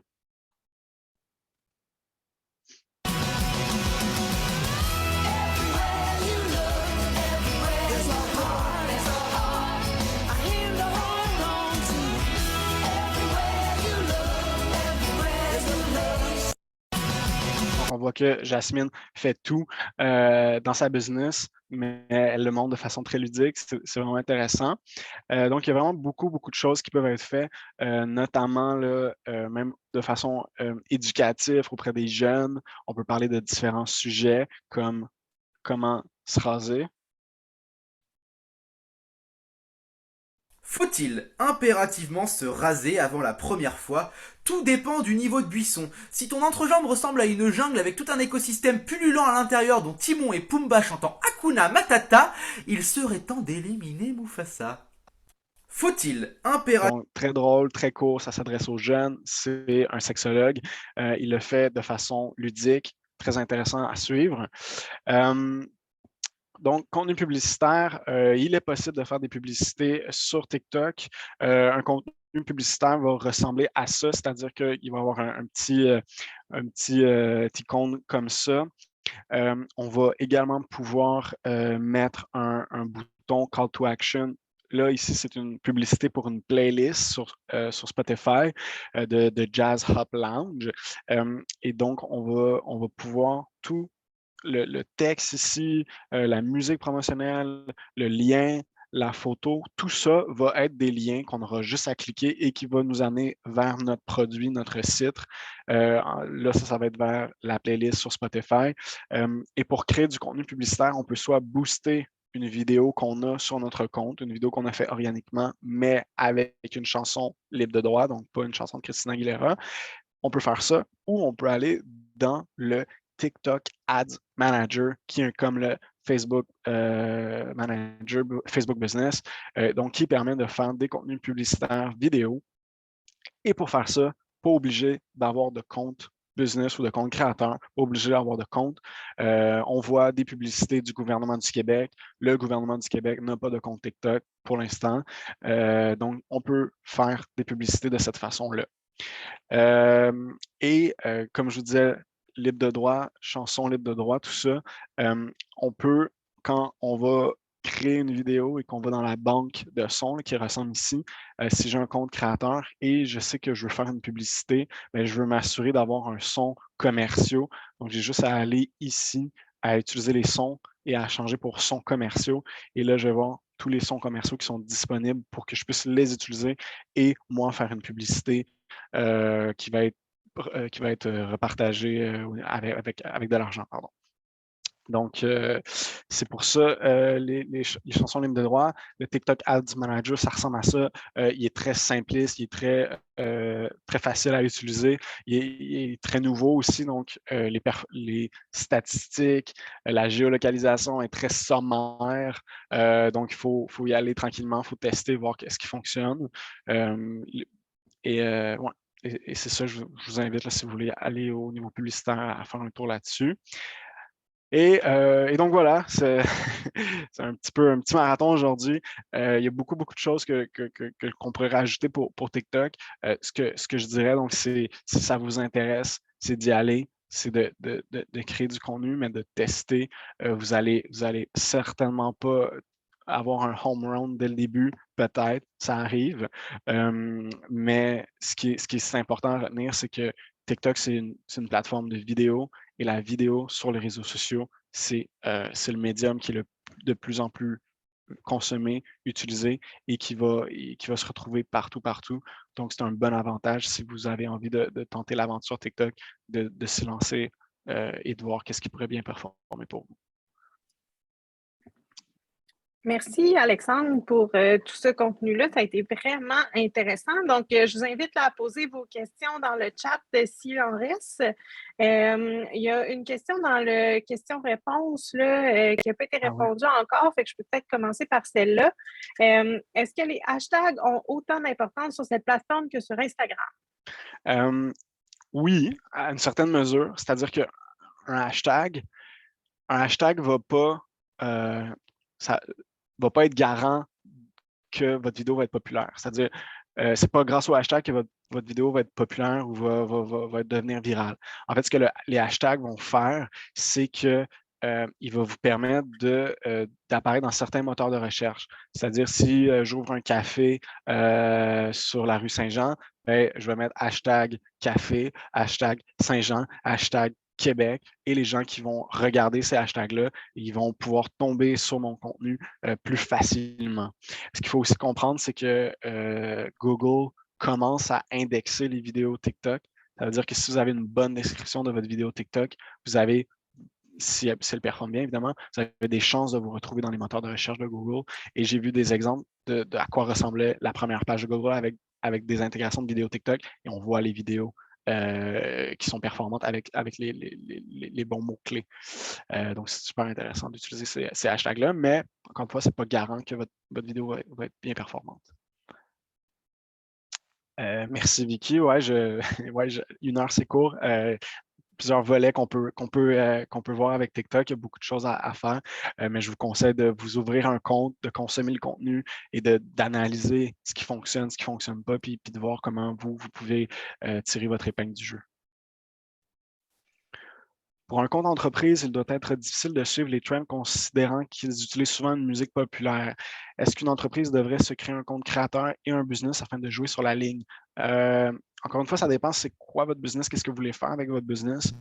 On voit que Jasmine fait tout dans sa business, mais elle le montre de façon très ludique. C'est vraiment intéressant. Donc, il y a vraiment beaucoup, beaucoup de choses qui peuvent être faites, notamment là, même de façon éducative auprès des jeunes. On peut parler de différents sujets comme comment se raser. Faut-il impérativement se raser avant la première fois? Tout dépend du niveau de buisson. Si ton entrejambe ressemble à une jungle avec tout un écosystème pullulant à l'intérieur dont Timon et Pumba chantant Hakuna Matata, il serait temps d'éliminer Mufasa. Faut-il impérativement... Très drôle, très court, ça s'adresse aux jeunes. C'est un sexologue. Il le fait de façon ludique, très intéressant à suivre. Donc, contenu publicitaire, il est possible de faire des publicités sur TikTok. Un contenu publicitaire va ressembler à ça, c'est-à-dire qu'il va avoir un petit icône comme ça. On va également pouvoir mettre un bouton Call to Action. Là, ici, c'est une publicité pour une playlist sur Spotify de Jazz Hop Lounge. Et donc, on va pouvoir tout le texte ici, la musique promotionnelle, le lien, la photo, tout ça va être des liens qu'on aura juste à cliquer et qui va nous amener vers notre produit, notre site. Là, ça va être vers la playlist sur Spotify. Et pour créer du contenu publicitaire, on peut soit booster une vidéo qu'on a sur notre compte, une vidéo qu'on a fait organiquement, mais avec une chanson libre de droit, donc pas une chanson de Christina Aguilera. On peut faire ça ou on peut aller dans le TikTok Ads Manager, qui est comme le Facebook Manager, Facebook Business, donc qui permet de faire des contenus publicitaires vidéo. Et pour faire ça, pas obligé d'avoir de compte business ou de compte créateur, pas obligé d'avoir de compte. On voit des publicités du gouvernement du Québec. Le gouvernement du Québec n'a pas de compte TikTok pour l'instant. Donc, on peut faire des publicités de cette façon-là. Comme je vous disais, libre de droit, chansons libre de droit, tout ça, on peut, quand on va créer une vidéo et qu'on va dans la banque de sons là, qui ressemble ici, si j'ai un compte créateur et je sais que je veux faire une publicité, ben, je veux m'assurer d'avoir un son commerciaux. Donc, j'ai juste à aller ici, à utiliser les sons et à changer pour sons commerciaux. Et là, je vais voir tous les sons commerciaux qui sont disponibles pour que je puisse les utiliser et moi faire une publicité qui va être repartagée avec de l'argent, pardon. Donc, c'est pour ça, les chansons libres de droit, le TikTok Ads Manager, ça ressemble à ça. Il est très simpliste, il est très facile à utiliser. Il est très nouveau aussi, donc les statistiques, la géolocalisation est très sommaire. Donc, il faut y aller tranquillement, il faut tester, voir qu'est-ce qui fonctionne. Ouais. Et c'est ça, je vous invite, là, si vous voulez aller au niveau publicitaire, à faire un tour là-dessus. Et donc voilà, c'est un petit marathon aujourd'hui. Il y a beaucoup de choses qu'on pourrait rajouter pour TikTok. Ce que je dirais, donc, c'est si ça vous intéresse, c'est d'y aller, c'est de créer du contenu, mais de tester. Vous allez certainement pas avoir un home run dès le début, peut-être, ça arrive. Mais ce qui est important à retenir, c'est que TikTok, c'est une plateforme de vidéo et la vidéo sur les réseaux sociaux, c'est le médium qui est de plus en plus consommé, utilisé et qui va se retrouver partout. Donc, c'est un bon avantage si vous avez envie de tenter l'aventure TikTok, de s'y lancer et de voir qu'est-ce qui pourrait bien performer pour vous. Merci, Alexandre, pour tout ce contenu-là. Ça a été vraiment intéressant. Donc, je vous invite à poser vos questions dans le chat s'il en reste. Il y a une question dans le question-réponse qui n'a pas été répondue encore, fait que je peux peut-être commencer par celle-là. Est-ce que les hashtags ont autant d'importance sur cette plateforme que sur Instagram? Oui, à une certaine mesure. C'est-à-dire qu'un hashtag va pas... va pas être garant que votre vidéo va être populaire. C'est-à-dire, c'est pas grâce au hashtag que votre vidéo va être populaire ou va devenir virale. En fait, ce que les hashtags vont faire, c'est que il va vous permettre d'apparaître dans certains moteurs de recherche. C'est-à-dire, si j'ouvre un café sur la rue Saint-Jean, ben, je vais mettre hashtag café, hashtag Saint-Jean, hashtag Québec, et les gens qui vont regarder ces hashtags-là, ils vont pouvoir tomber sur mon contenu plus facilement. Ce qu'il faut aussi comprendre, c'est que Google commence à indexer les vidéos TikTok. Ça veut dire que si vous avez une bonne description de votre vidéo TikTok, vous avez, si elle performe bien, évidemment, vous avez des chances de vous retrouver dans les moteurs de recherche de Google. Et j'ai vu des exemples de à quoi ressemblait la première page de Google avec des intégrations de vidéos TikTok, et on voit les vidéos qui sont performantes avec les bons mots-clés. Donc, c'est super intéressant d'utiliser ces hashtags-là, mais encore une fois, ce n'est pas garant que votre vidéo va être bien performante. Merci, Vicky. Ouais, 1 heure, c'est court. Plusieurs volets qu'on peut voir avec TikTok. Il y a beaucoup de choses à faire, mais je vous conseille de vous ouvrir un compte, de consommer le contenu et d'analyser ce qui fonctionne, ce qui ne fonctionne pas, puis de voir comment vous pouvez tirer votre épingle du jeu. Pour un compte d'entreprise, il doit être difficile de suivre les trends considérant qu'ils utilisent souvent une musique populaire. Est-ce qu'une entreprise devrait se créer un compte créateur et un business afin de jouer sur la ligne? Encore une fois, ça dépend c'est quoi votre business, qu'est-ce que vous voulez faire avec votre business.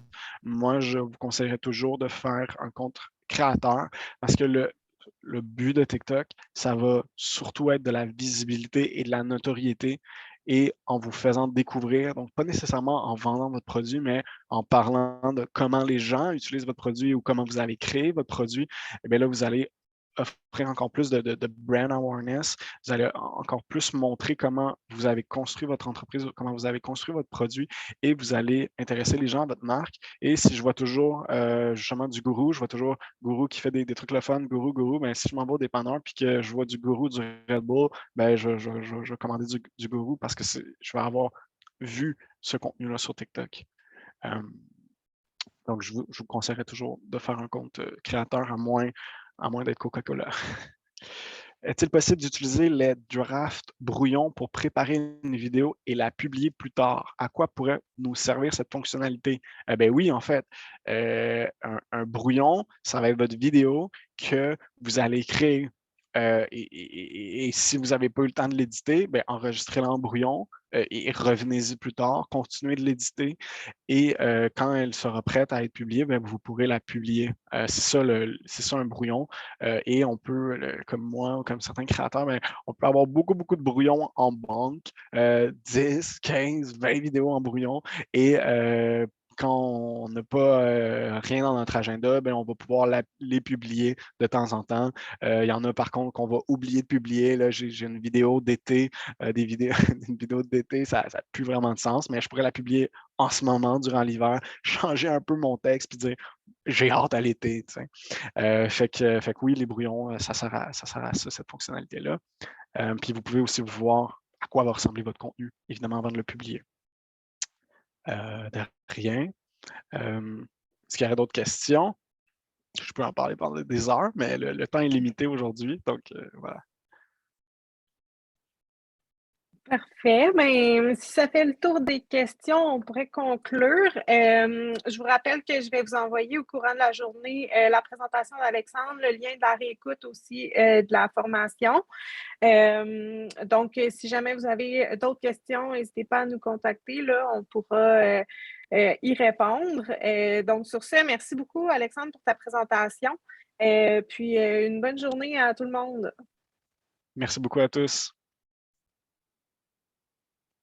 Moi, je vous conseillerais toujours de faire un compte créateur parce que le but de TikTok, ça va surtout être de la visibilité et de la notoriété et en vous faisant découvrir, donc pas nécessairement en vendant votre produit, mais en parlant de comment les gens utilisent votre produit ou comment vous avez créé votre produit, et bien là, vous allez offrir encore plus de brand awareness. Vous allez encore plus montrer comment vous avez construit votre entreprise, comment vous avez construit votre produit et vous allez intéresser les gens à votre marque. Et si je vois toujours justement du gourou, je vois toujours gourou qui fait des trucs le fun, gourou, ben, si je m'en vais au dépanneur puis que je vois du gourou, du Red Bull, ben, je vais commander du gourou parce que je vais avoir vu ce contenu-là sur TikTok. Donc, je vous conseillerais toujours de faire un compte créateur à moins d'être Coca-Cola. Est-il possible d'utiliser les drafts brouillons pour préparer une vidéo et la publier plus tard? À quoi pourrait nous servir cette fonctionnalité? Ben oui, en fait, un brouillon, ça va être votre vidéo que vous allez créer. Et si vous n'avez pas eu le temps de l'éditer, ben, enregistrez-la en brouillon et revenez-y plus tard, continuez de l'éditer et quand elle sera prête à être publiée, ben, vous pourrez la publier. C'est ça un brouillon et on peut, comme moi ou comme certains créateurs, ben, on peut avoir beaucoup, beaucoup de brouillons en banque, 10, 15, 20 vidéos en brouillon et quand on n'a pas rien dans notre agenda, ben, on va pouvoir les publier de temps en temps. Il y en a par contre qu'on va oublier de publier. Là, j'ai une vidéo d'été, une vidéo d'été, ça n'a plus vraiment de sens, mais je pourrais la publier en ce moment, durant l'hiver, changer un peu mon texte puis dire j'ai hâte à l'été. Fait que oui, les brouillons, ça sert à ça, cette fonctionnalité-là. Puis vous pouvez aussi voir à quoi va ressembler votre contenu, évidemment, avant de le publier. De rien. Est-ce qu'il y aurait d'autres questions? Je peux en parler pendant des heures, mais le temps est limité aujourd'hui, donc voilà. Parfait. Ben, si ça fait le tour des questions, on pourrait conclure. Je vous rappelle que je vais vous envoyer au courant de la journée la présentation d'Alexandre, le lien de la réécoute aussi de la formation. Donc, si jamais vous avez d'autres questions, n'hésitez pas à nous contacter. Là, on pourra y répondre. Donc, sur ce, merci beaucoup, Alexandre, pour ta présentation. Puis, une bonne journée à tout le monde. Merci beaucoup à tous.